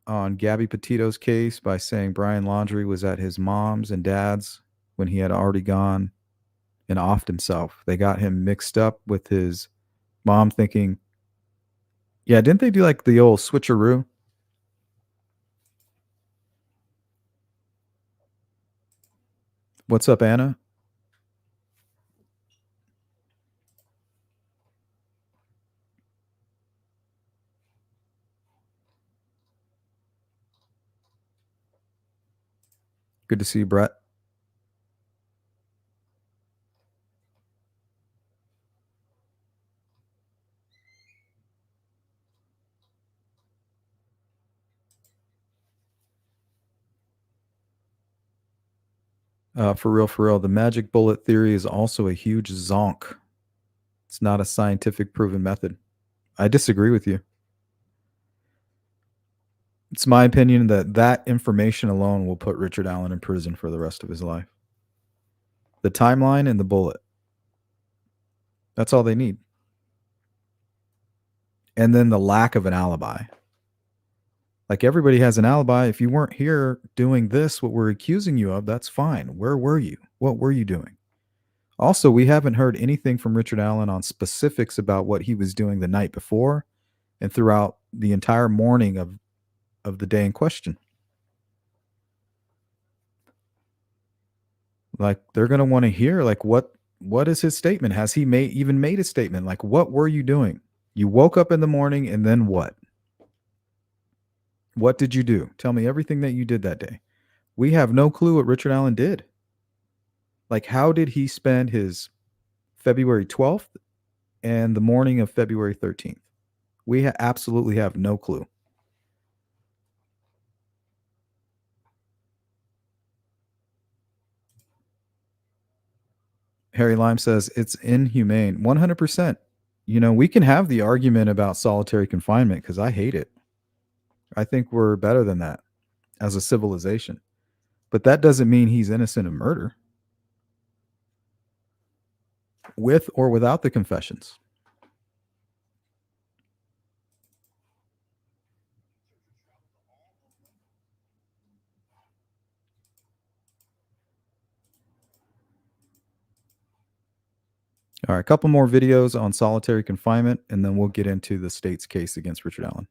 on Gabby Petito's case by saying Brian Laundrie was at his mom's and dad's when he had already gone and offed himself. They got him mixed up with his mom thinking, yeah, didn't they do like the old switcheroo? What's up, Anna? Good to see you, Brett. For real, the magic bullet theory is also a huge zonk. It's not a scientific proven method. I disagree with you. It's my opinion that that information alone will put Richard Allen in prison for the rest of his life. The timeline and the bullet. That's all they need. And then the lack of an alibi. Like, everybody has an alibi. If you weren't here doing this, what we're accusing you of, that's fine. Where were you? What were you doing? Also, we haven't heard anything from Richard Allen on specifics about what he was doing the night before and throughout the entire morning of the day in question. Like, they're going to want to hear, like, what is his statement? Has he even made a statement? Like, what were you doing? You woke up in the morning, and then what? What did you do? Tell me everything that you did that day. We have no clue what Richard Allen did. Like, how did he spend his February 12th and the morning of February 13th? We absolutely have no clue. Harry Lime says it's inhumane. 100%. You know, we can have the argument about solitary confinement because I hate it. I think we're better than that as a civilization. But that doesn't mean he's innocent of murder. With or without the confessions. All right, a couple more videos on solitary confinement, and then we'll get into the state's case against Richard Allen.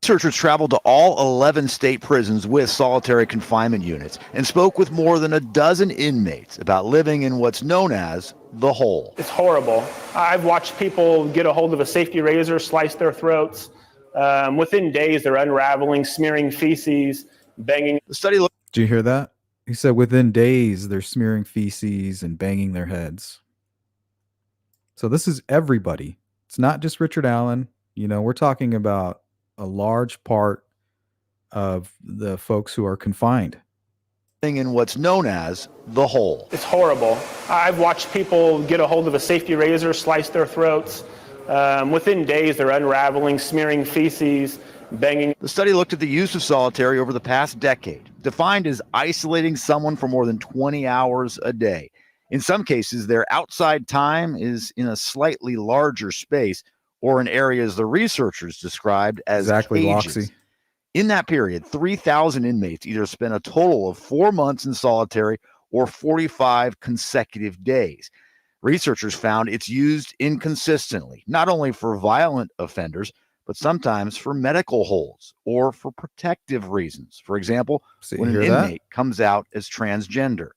Researchers traveled to all 11 state prisons with solitary confinement units and spoke with more than a dozen inmates about living in what's known as the hole. It's horrible. I've watched people get a hold of a safety razor, slice their throats. Within days, they're unraveling, smearing feces, banging. The study looked. Did you hear that? He said within days, they're smearing feces and banging their heads. So this is everybody. It's not just Richard Allen. You know, we're talking about a large part of the folks who are confined. In what's known as the hole. It's horrible. I've watched people get a hold of a safety razor, slice their throats. Within days, they're unraveling, smearing feces, banging. The study looked at the use of solitary over the past decade, defined as isolating someone for more than 20 hours a day. In some cases, their outside time is in a slightly larger space or in areas the researchers described as exactly cages. Loxy. In that period, 3,000 inmates either spent a total of 4 months in solitary or 45 consecutive days. Researchers found it's used inconsistently, not only for violent offenders, but sometimes for medical holds or for protective reasons. For example, when an inmate comes out as transgender.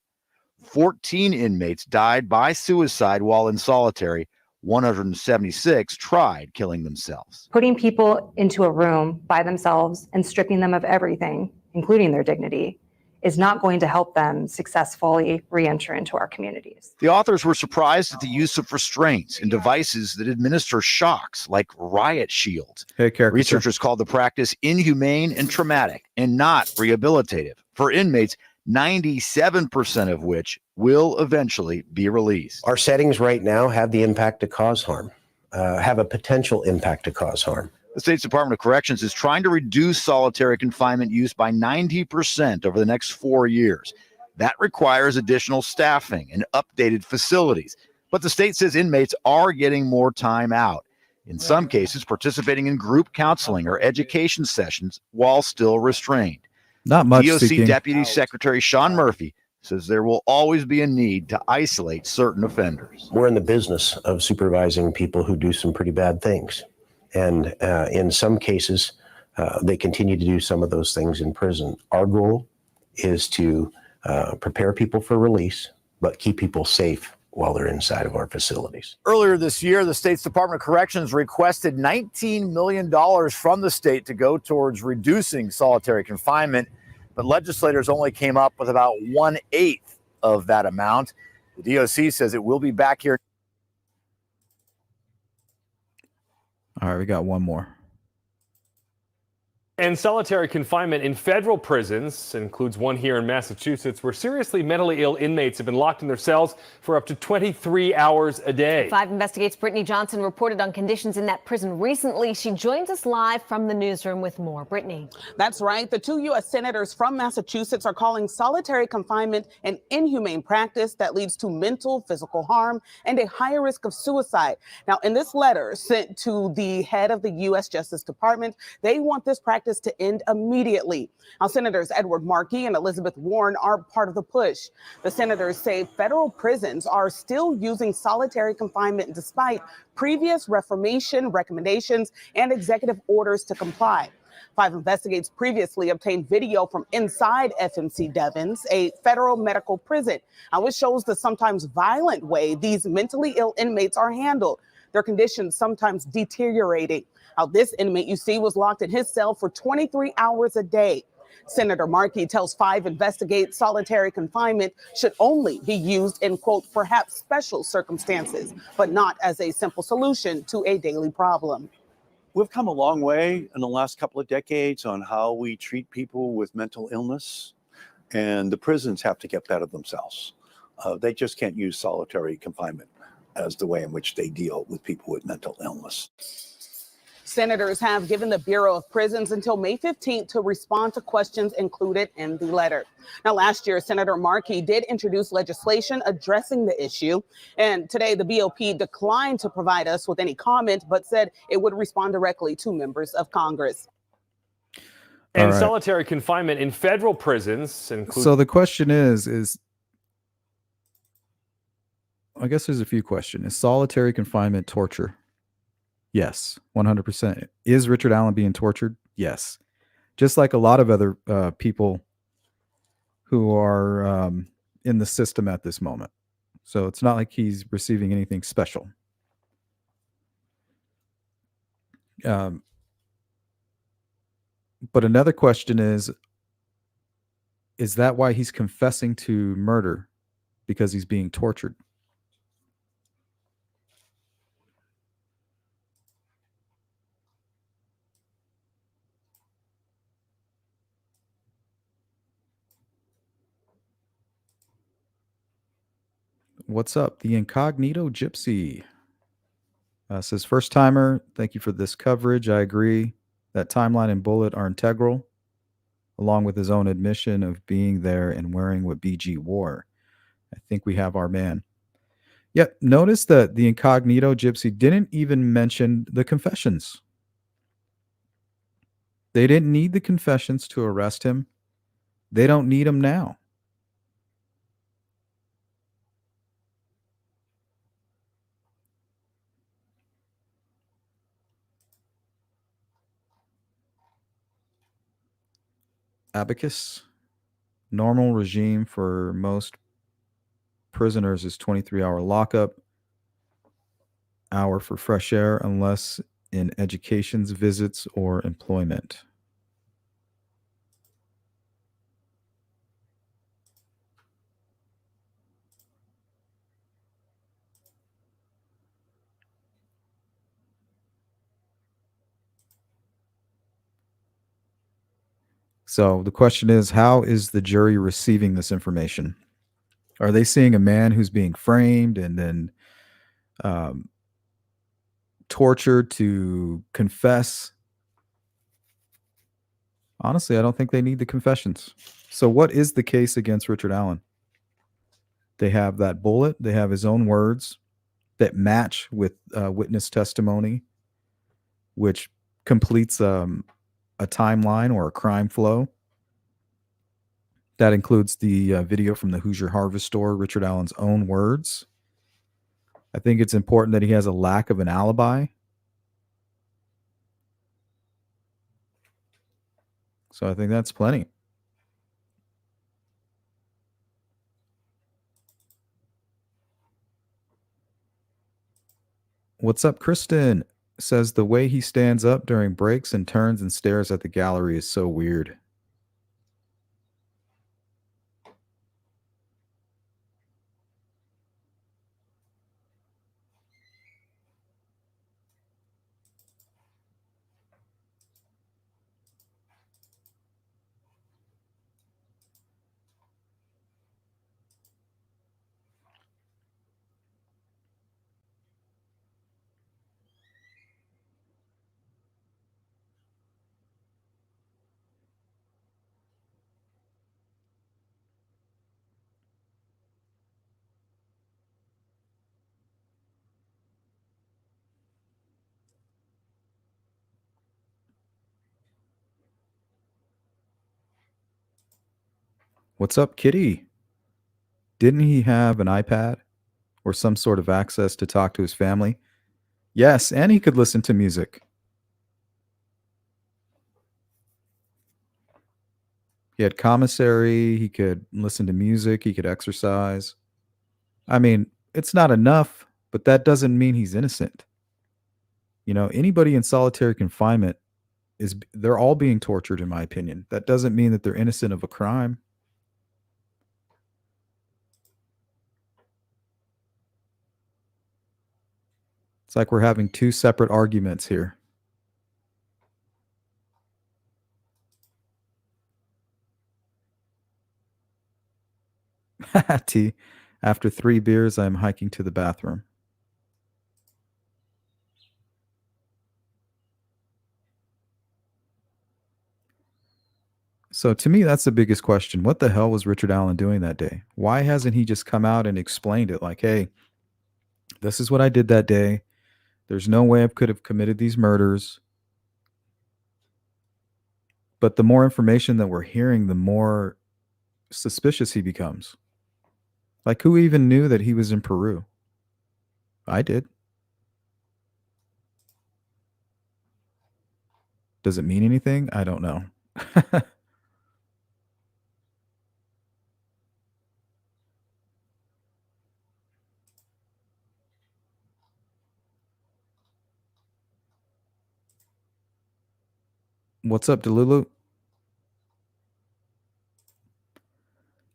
14 inmates died by suicide while in solitary. 176 tried killing themselves. Putting people into a room by themselves and stripping them of everything, including their dignity, is not going to help them successfully re-enter into our communities. The authors were surprised at the use of restraints and devices that administer shocks like riot shields. Researchers called the practice inhumane and traumatic and not rehabilitative for inmates, 97% of which will eventually be released. Our settings right now have the impact to cause harm, have a potential impact to cause harm. The State's Department of Corrections is trying to reduce solitary confinement use by 90% over the next 4 years. That requires additional staffing and updated facilities. But the state says inmates are getting more time out, in some cases participating in group counseling or education sessions while still restrained. Not much DOC seeking. Deputy Secretary Sean Murphy says there will always be a need to isolate certain offenders. We're in the business of supervising people who do some pretty bad things. And in some cases, they continue to do some of those things in prison. Our goal is to prepare people for release, but keep people safe while they're inside of our facilities. Earlier this year, the state's Department of Corrections requested $19 million from the state to go towards reducing solitary confinement, but legislators only came up with about 1/8 of that amount. The DOC says it will be back here. All right, we got one more. And solitary confinement in federal prisons includes one here in Massachusetts where seriously mentally ill inmates have been locked in their cells for up to 23 hours a day. 5 Investigates' Brittany Johnson reported on conditions in that prison recently. She joins us live from the newsroom with more. Brittany. That's right. The 2 U.S. senators from Massachusetts are calling solitary confinement an inhumane practice that leads to mental, physical harm and a higher risk of suicide. Now, in this letter sent to the head of the U.S. Justice Department, they want this practice to end immediately. Now, Senators Edward Markey and Elizabeth Warren are part of the push. The senators say federal prisons are still using solitary confinement despite previous reformation recommendations and executive orders to comply. 5 Investigates previously obtained video from inside FMC Devens, a federal medical prison, which shows the sometimes violent way these mentally ill inmates are handled, their conditions sometimes deteriorating. How this inmate you see was locked in his cell for 23 hours a day. Senator Markey tells 5 Investigates solitary confinement should only be used in, quote, perhaps special circumstances, but not as a simple solution to a daily problem. We've come a long way in the last couple of decades on how we treat people with mental illness, and the prisons have to get better themselves. They just can't use solitary confinement as the way in which they deal with people with mental illness. Senators have given the Bureau of Prisons until May 15th to respond to questions included in the letter. Now, last year, Senator Markey did introduce legislation addressing the issue. And today, the BOP declined to provide us with any comment, but said it would respond directly to members of Congress. And solitary confinement in federal prisons includes. So the question is I guess there's a few questions. Is solitary confinement torture? Yes, 100%. Is Richard Allen being tortured? Yes. Just like a lot of other people who are in the system at this moment. So it's not like he's receiving anything special. But another question is that why he's confessing to murder? Because he's being tortured? What's up? The Incognito Gypsy says, first timer, thank you for this coverage. I agree that Timeline and Bullet are integral, along with his own admission of being there and wearing what BG wore. I think we have our man. Yep. Notice that the Incognito Gypsy didn't even mention the confessions. They didn't need the confessions to arrest him. They don't need them now. Abacus. Normal regime for most prisoners is 23-hour lockup, hour for fresh air, unless in educations, visits, or employment. So the question is, how is the jury receiving this information? Are they seeing a man who's being framed and then tortured to confess? Honestly, I don't think they need the confessions. So what is the case against Richard Allen? They have that bullet. They have his own words that match with witness testimony, which completes a timeline or a crime flow. That includes the video from the Hoosier Harvest Store, Richard Allen's own words. I think it's important that he has a lack of an alibi. So I think that's plenty. What's up, Kristen? Says the way he stands up during breaks and turns and stares at the gallery is so weird. What's up, Kitty? Didn't he have an iPad or some sort of access to talk to his family? Yes, and he could listen to music. He had commissary, he could listen to music, he could exercise. I mean, it's not enough, but that doesn't mean he's innocent. You know, anybody in solitary confinement they're all being tortured in my opinion. That doesn't mean that they're innocent of a crime. It's like we're having two separate arguments here. T. After 3 beers, I'm hiking to the bathroom. So to me, that's the biggest question. What the hell was Richard Allen doing that day? Why hasn't he just come out and explained it? Like, hey, this is what I did that day. There's no way I could have committed these murders. But the more information that we're hearing, the more suspicious he becomes. Like, who even knew that he was in Peru? I did. Does it mean anything? I don't know. What's up, Delulu?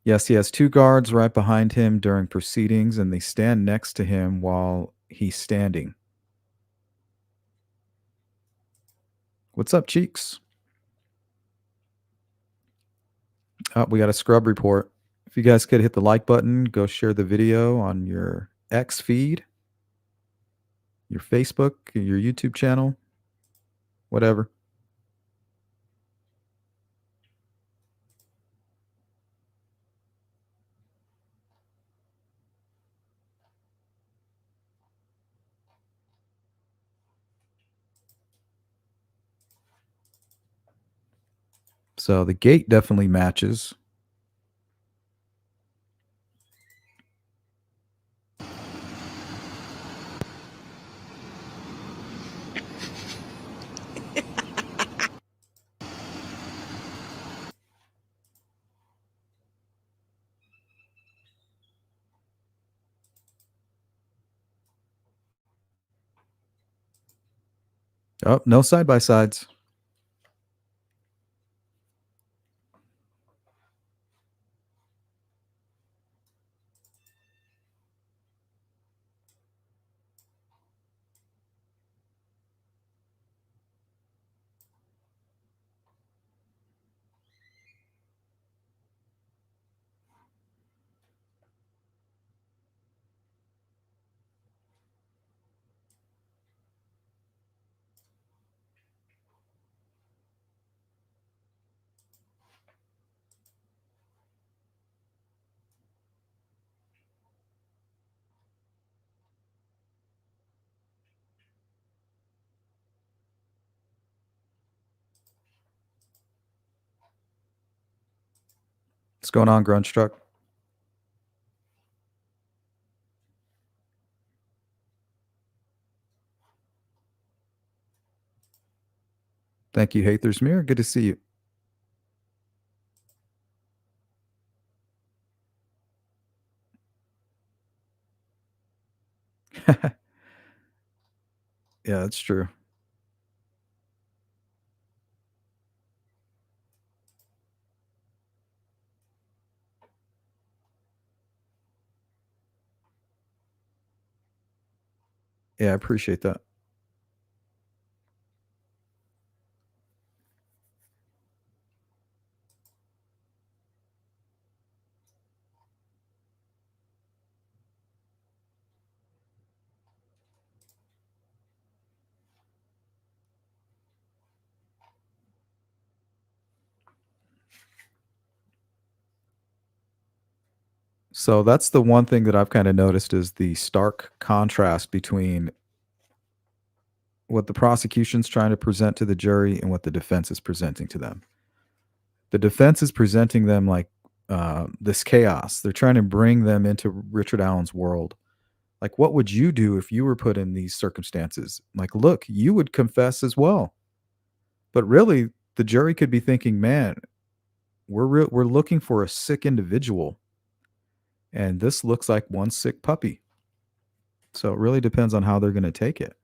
Yes, he has 2 guards right behind him during proceedings, and they stand next to him while he's standing. What's up, Cheeks? Oh, we got a scrub report. If you guys could hit the like button, go share the video on your X feed, your Facebook, your YouTube channel, whatever. So the gate definitely matches. Oh, no side-by-sides. What's going on, Grunge Truck? Thank you, Hather's Mirror. Good to see you. Yeah, that's true. Yeah, I appreciate that. So that's the one thing that I've kind of noticed is the stark contrast between what the prosecution's trying to present to the jury and what the defense is presenting to them. The defense is presenting them like this chaos. They're trying to bring them into Richard Allen's world. Like, what would you do if you were put in these circumstances? Like, look, you would confess as well. But really, the jury could be thinking, man, we're looking for a sick individual, and this looks like one sick puppy. So it really depends on how they're going to take it.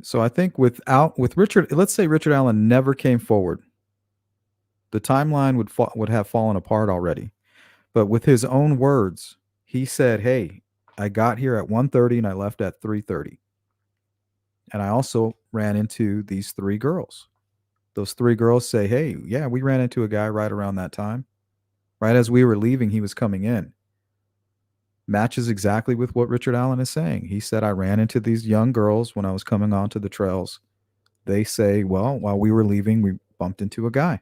So I think with Richard, let's say Richard Allen never came forward, the timeline would have fallen apart already. But with his own words, he said, "Hey, I got here at 1:30 and I left at 3:30. And I also ran into these 3 girls." Those 3 girls say, "Hey, yeah, we ran into a guy right around that time. Right as we were leaving, he was coming in." Matches exactly with what Richard Allen is saying. He said, "I ran into these young girls when I was coming onto the trails." They say, "Well, while we were leaving, we bumped into a guy."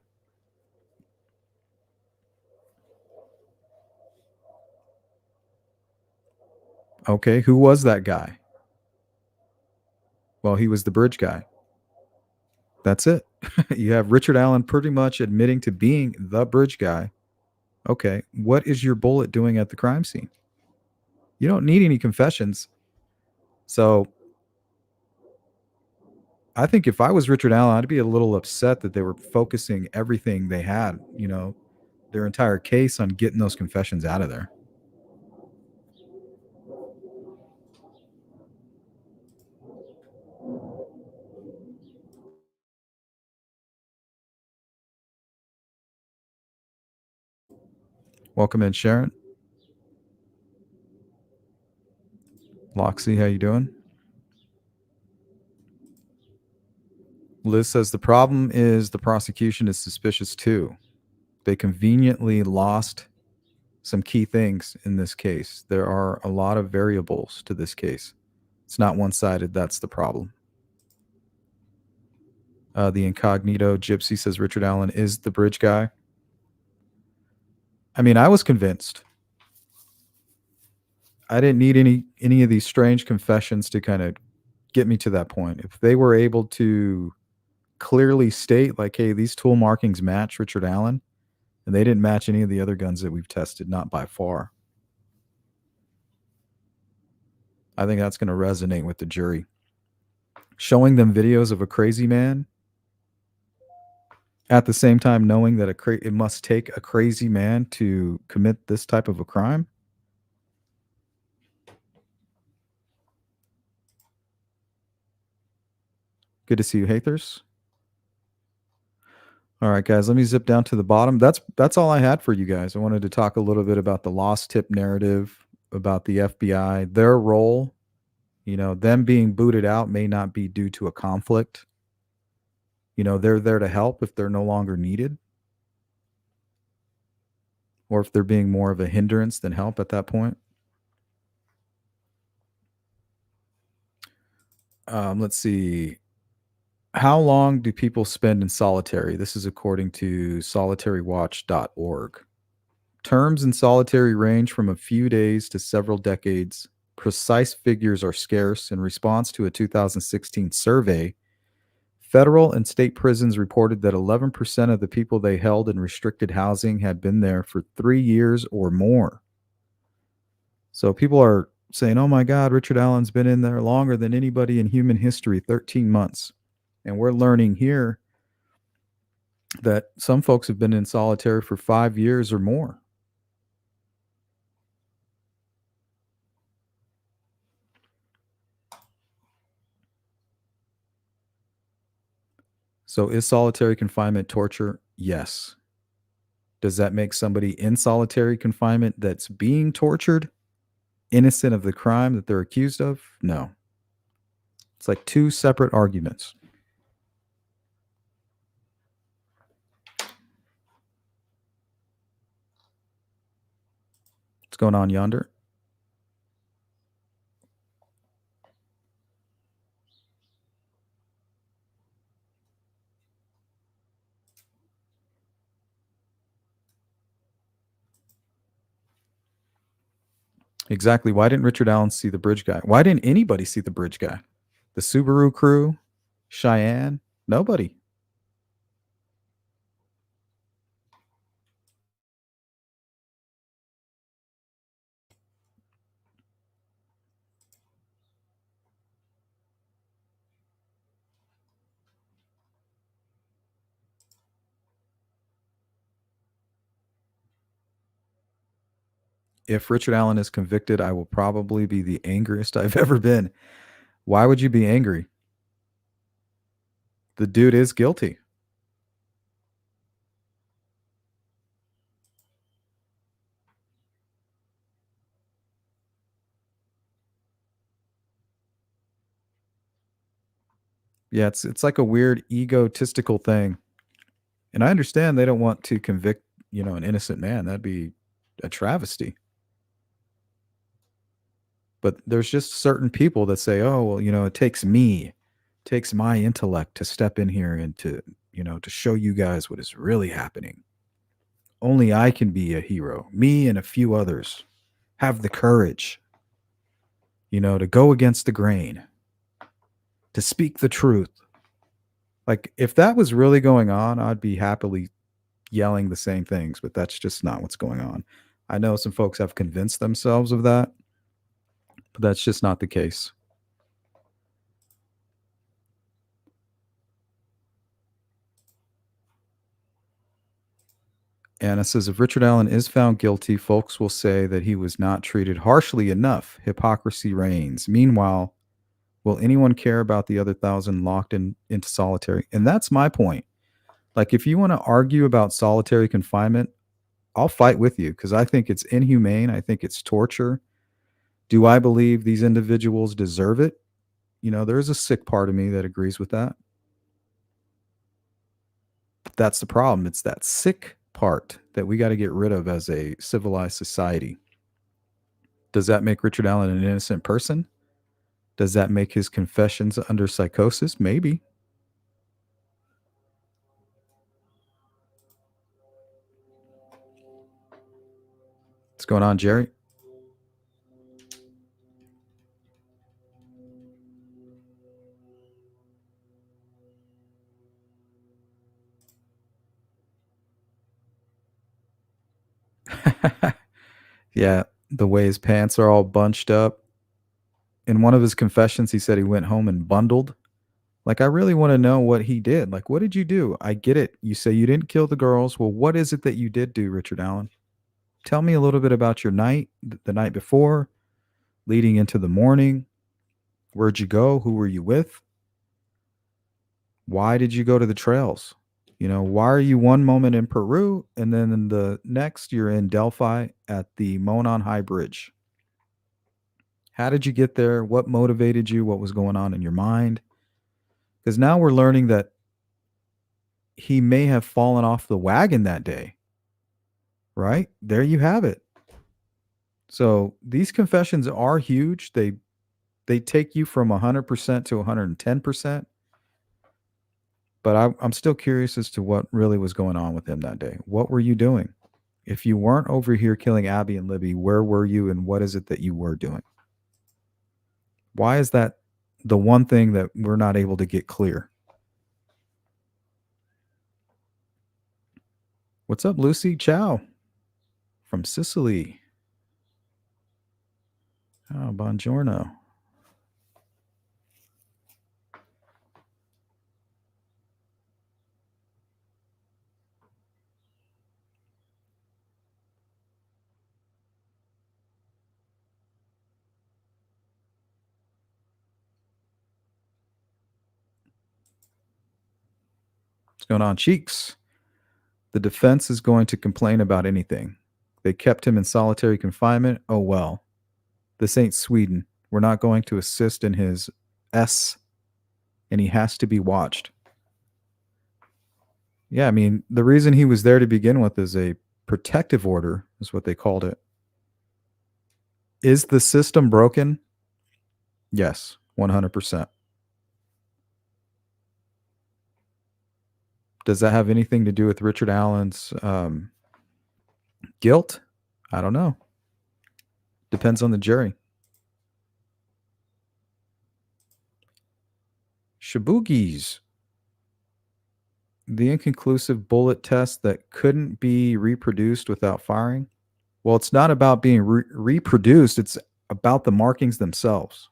Okay, who was that guy? Well, he was the bridge guy. That's it. You have Richard Allen pretty much admitting to being the bridge guy. Okay, what is your bullet doing at the crime scene? You don't need any confessions. So I think if I was Richard Allen, I'd be a little upset that they were focusing everything they had, their entire case on getting those confessions out of there. Welcome in, Sharon. Loxy, how you doing? Liz says the problem is the prosecution is suspicious too. They conveniently lost some key things in this case. There are a lot of variables to this case. It's not one-sided. That's the problem. The incognito gypsy says Richard Allen is the bridge guy. I mean, I was convinced. I didn't need any of these strange confessions to kind of get me to that point. If they were able to clearly state, like, hey, these tool markings match Richard Allen, and they didn't match any of the other guns that we've tested, not by far. I think that's going to resonate with the jury. Showing them videos of a crazy man, at the same time knowing that it must take a crazy man to commit this type of a crime. Good to see you, Hathers. All right, guys, let me zip down to the bottom. That's all I had for you guys. I wanted to talk a little bit about the lost tip narrative, about the FBI, their role. Them being booted out may not be due to a conflict. They're there to help if they're no longer needed, or if they're being more of a hindrance than help at that point. Let's see. How long do people spend in solitary? This is according to solitarywatch.org. Terms in solitary range from a few days to several decades. Precise figures are scarce. In response to a 2016 survey, federal and state prisons reported that 11% of the people they held in restricted housing had been there for 3 years or more. So people are saying, oh my God, Richard Allen's been in there longer than anybody in human history, 13 months. And we're learning here that some folks have been in solitary for 5 years or more. So is solitary confinement torture? Yes. Does that make somebody in solitary confinement that's being tortured innocent of the crime that they're accused of? No. It's like 2 separate arguments. What's going on yonder? Exactly. Why didn't Richard Allen see the bridge guy? Why didn't anybody see the bridge guy? The Subaru crew, Cheyenne, nobody. If Richard Allen is convicted, I will probably be the angriest I've ever been. Why would you be angry? The dude is guilty. Yeah, it's like a weird egotistical thing. And I understand they don't want to convict, an innocent man. That'd be a travesty. But there's just certain people that say, "Oh, well, it takes my intellect to step in here and to show you guys what is really happening. Only I can be a hero. Me and a few others have the courage, to go against the grain, to speak the truth." Like, if that was really going on, I'd be happily yelling the same things, but that's just not what's going on. I know some folks have convinced themselves of that, but that's just not the case. Anna says, if Richard Allen is found guilty, folks will say that he was not treated harshly enough. Hypocrisy reigns. Meanwhile, will anyone care about the other 1,000 locked into solitary? And that's my point. Like, if you want to argue about solitary confinement, I'll fight with you because I think it's inhumane. I think it's torture. Do I believe these individuals deserve it? There's a sick part of me that agrees with that. But that's the problem. It's that sick part that we got to get rid of as a civilized society. Does that make Richard Allen an innocent person? Does that make his confessions under psychosis? Maybe. What's going on, Jerry? Yeah, the way his pants are all bunched up. In one of his confessions, he said he went home and bundled. Like, I really want to know what he did. Like, what did you do? I get it. You say you didn't kill the girls. Well, what is it that you did do, Richard Allen? Tell me a little bit about your night, the night before, leading into the morning. Where'd you go? Who were you with? Why did you go to the trails? Why are you one moment in Peru and then in the next you're in Delphi at the Monon High Bridge? How did you get there? What motivated you? What was going on in your mind? Because now we're learning that he may have fallen off the wagon that day. Right? There you have it. So these confessions are huge. They take you from 100% to 110%. But I'm still curious as to what really was going on with him that day. What were you doing? If you weren't over here killing Abby and Libby, where were you and what is it that you were doing? Why is that the one thing that we're not able to get clear? What's up, Lucy? Ciao. From Sicily. Oh, buongiorno. What's going on, Cheeks? The defense is going to complain about anything. They kept him in solitary confinement. Oh, well. This ain't Sweden. We're not going to assist in his S, and he has to be watched. Yeah, I mean, the reason he was there to begin with is a protective order, is what they called it. Is the system broken? Yes, 100%. Does that have anything to do with Richard Allen's guilt? I don't know. Depends on the jury. Shaboogies. The inconclusive bullet test that couldn't be reproduced without firing. Well, it's not about being reproduced. It's about the markings themselves.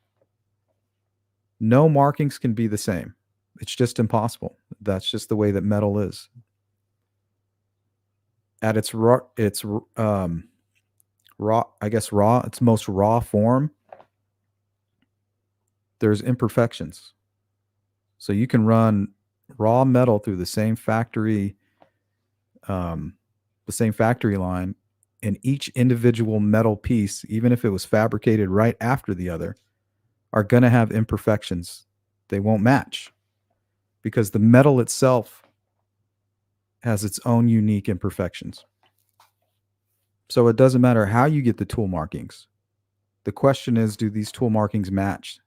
No markings can be the same. It's just impossible. That's just the way that metal is. At its raw, its most raw form, there's imperfections. So you can run raw metal through the same factory line, and each individual metal piece, even if it was fabricated right after the other, are going to have imperfections. They won't match because the metal itself has its own unique imperfections. So it doesn't matter how you get the tool markings. The question is, do these tool markings match?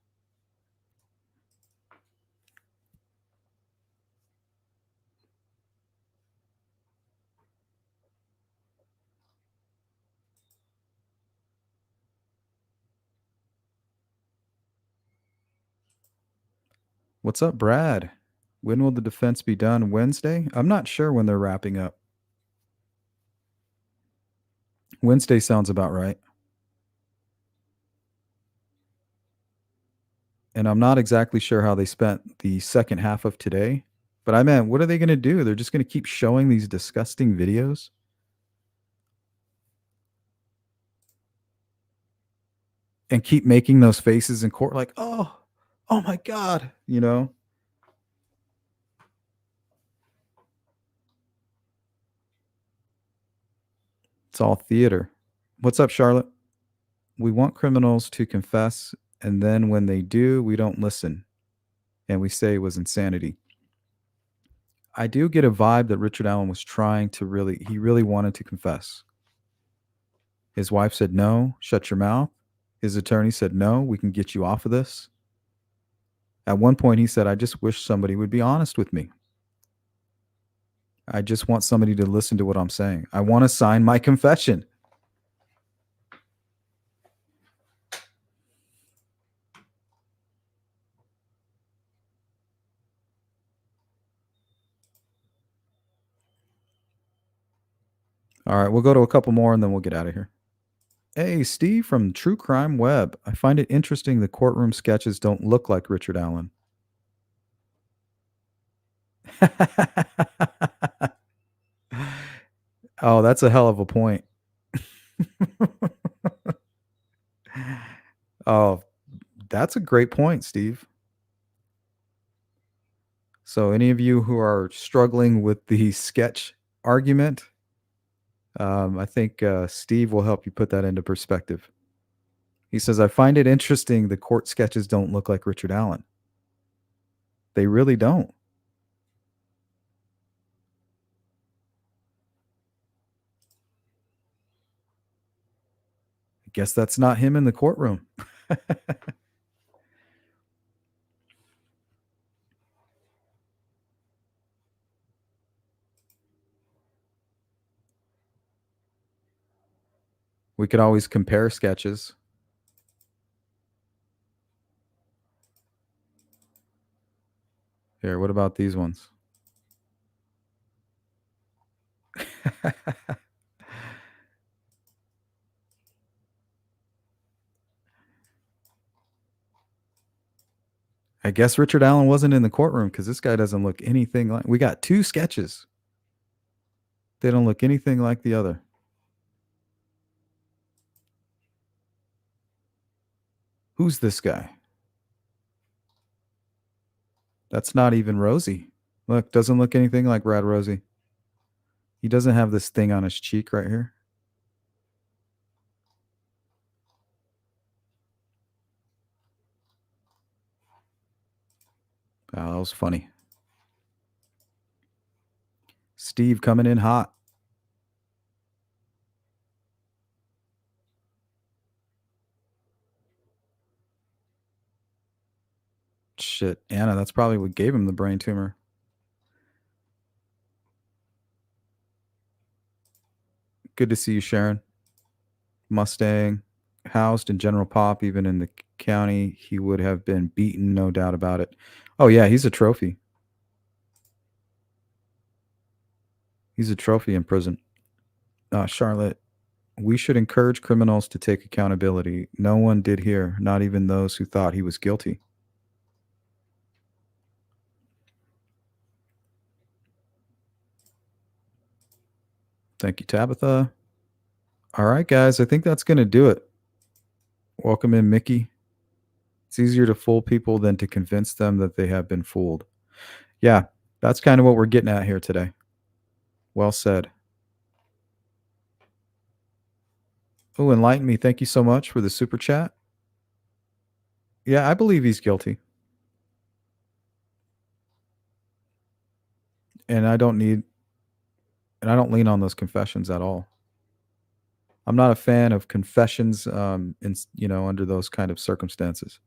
What's up, Brad? When will the defense be done? Wednesday? I'm not sure when they're wrapping up. Wednesday sounds about right. And I'm not exactly sure how they spent the second half of today. But I meant, what are they going to do? They're just going to keep showing these disgusting videos? And keep making those faces in court like, oh my God, you know? It's all theater. What's up, Charlotte? We want criminals to confess, and then when they do, we don't listen. And we say it was insanity. I do get a vibe that Richard Allen was trying to he really wanted to confess. His wife said, no, shut your mouth. His attorney said, no, we can get you off of this. At one point, he said, I just wish somebody would be honest with me. I just want somebody to listen to what I'm saying. I want to sign my confession. All right, we'll go to a couple more and then we'll get out of here. Hey, Steve from True Crime Web. I find it interesting the courtroom sketches don't look like Richard Allen. Oh, that's a hell of a point. Oh, that's a great point, Steve. So any of you who are struggling with the sketch argument, I think Steve will help you put that into perspective. He says, I find it interesting the court sketches don't look like Richard Allen. They really don't. I guess that's not him in the courtroom. We could always compare sketches. Here, what about these ones? I guess Richard Allen wasn't in the courtroom because this guy doesn't look anything like... We got two sketches. They don't look anything like the other. Who's this guy? That's not even Rosie. Look, doesn't look anything like Brad Rosie. He doesn't have this thing on his cheek right here. Oh, that was funny. Steve coming in hot. Shit, Anna, that's probably what gave him the brain tumor. Good to see you, Sharon. Mustang. housed in general pop, even in the county, he would have been beaten, no doubt about it. Oh yeah, he's a trophy. He's a trophy in prison. Charlotte, we should encourage criminals to take accountability. No one did here, not even those who thought he was guilty. Thank you, Tabitha. All right, guys, I think that's going to do it. Welcome in, Mickey. It's easier to fool people than to convince them that they have been fooled. Yeah, that's kind of what we're getting at here today. Well said. Oh, enlighten me. Thank you so much for the super chat. Yeah, I believe he's guilty. And I don't lean on those confessions at all. I'm not a fan of confessions under those kind of circumstances.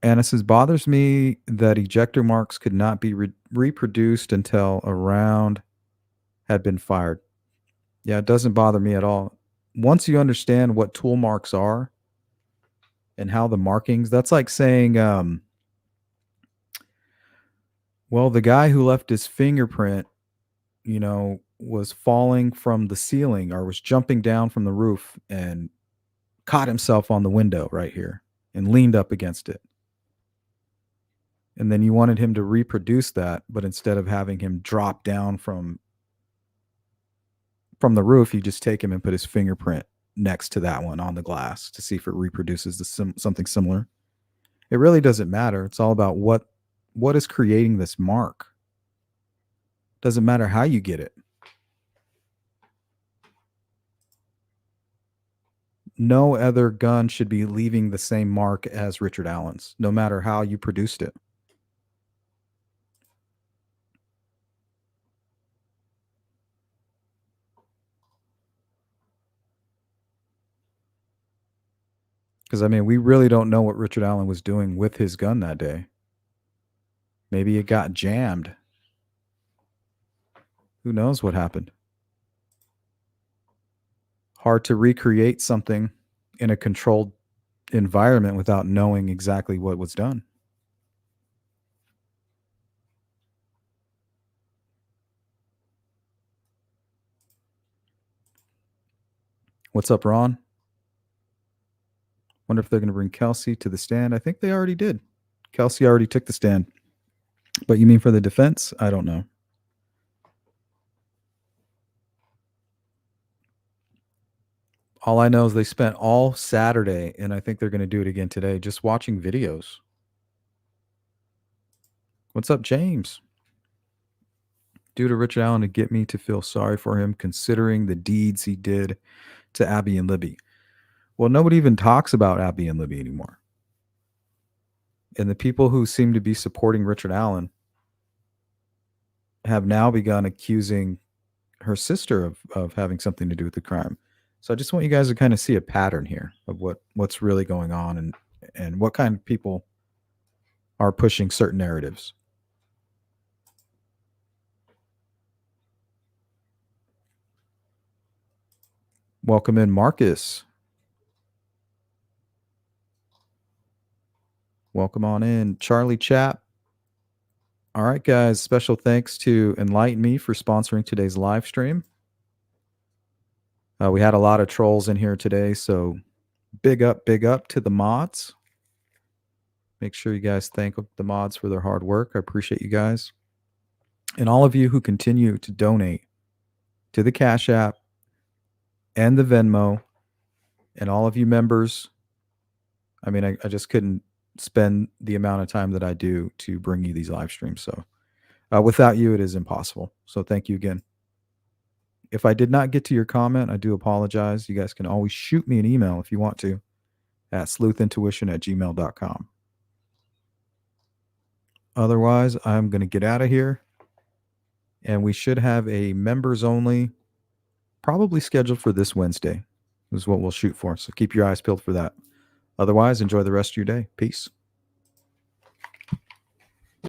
Anna says, bothers me that ejector marks could not be reproduced until a round had been fired. Yeah, it doesn't bother me at all. Once you understand what tool marks are and how the markings, that's like saying, well, the guy who left his fingerprint, was falling from the ceiling or was jumping down from the roof and caught himself on the window right here and leaned up against it. And then you wanted him to reproduce that, but instead of having him drop down from the roof, you just take him and put his fingerprint next to that one on the glass to see if it reproduces something similar. It really doesn't matter. It's all about what is creating this mark. Doesn't matter how you get it. No other gun should be leaving the same mark as Richard Allen's, no matter how you produced it. Because, we really don't know what Richard Allen was doing with his gun that day. Maybe it got jammed. Who knows what happened? Hard to recreate something in a controlled environment without knowing exactly what was done. What's up, Ron? Wonder if they're going to bring Kelsey to the stand. I think they already did. Kelsey already took the stand. But you mean for the defense? I don't know. All I know is they spent all Saturday, and I think they're going to do it again today, just watching videos. What's up, James? Due to Richard Allen to get me to feel sorry for him, considering the deeds he did to Abby and Libby. Well, nobody even talks about Abby and Libby anymore. And the people who seem to be supporting Richard Allen have now begun accusing her sister of having something to do with the crime. So I just want you guys to kind of see a pattern here of what's really going on and what kind of people are pushing certain narratives. Welcome in, Marcus. Welcome on in, Charlie Chap. All right, guys, special thanks to Enlighten Me for sponsoring today's live stream. We had a lot of trolls in here today, so big up to the mods. Make sure you guys thank the mods for their hard work. I appreciate you guys. And all of you who continue to donate to the Cash App and the Venmo, and all of you members. I just couldn't spend the amount of time that I do to bring you these live streams. So without you, it is impossible. So thank you again. If I did not get to your comment, I do apologize. You guys can always shoot me an email if you want to at sleuthintuition@gmail.com. Otherwise, I'm going to get out of here. And we should have a members only, probably scheduled for this Wednesday, is what we'll shoot for. So keep your eyes peeled for that. Otherwise, enjoy the rest of your day. Peace.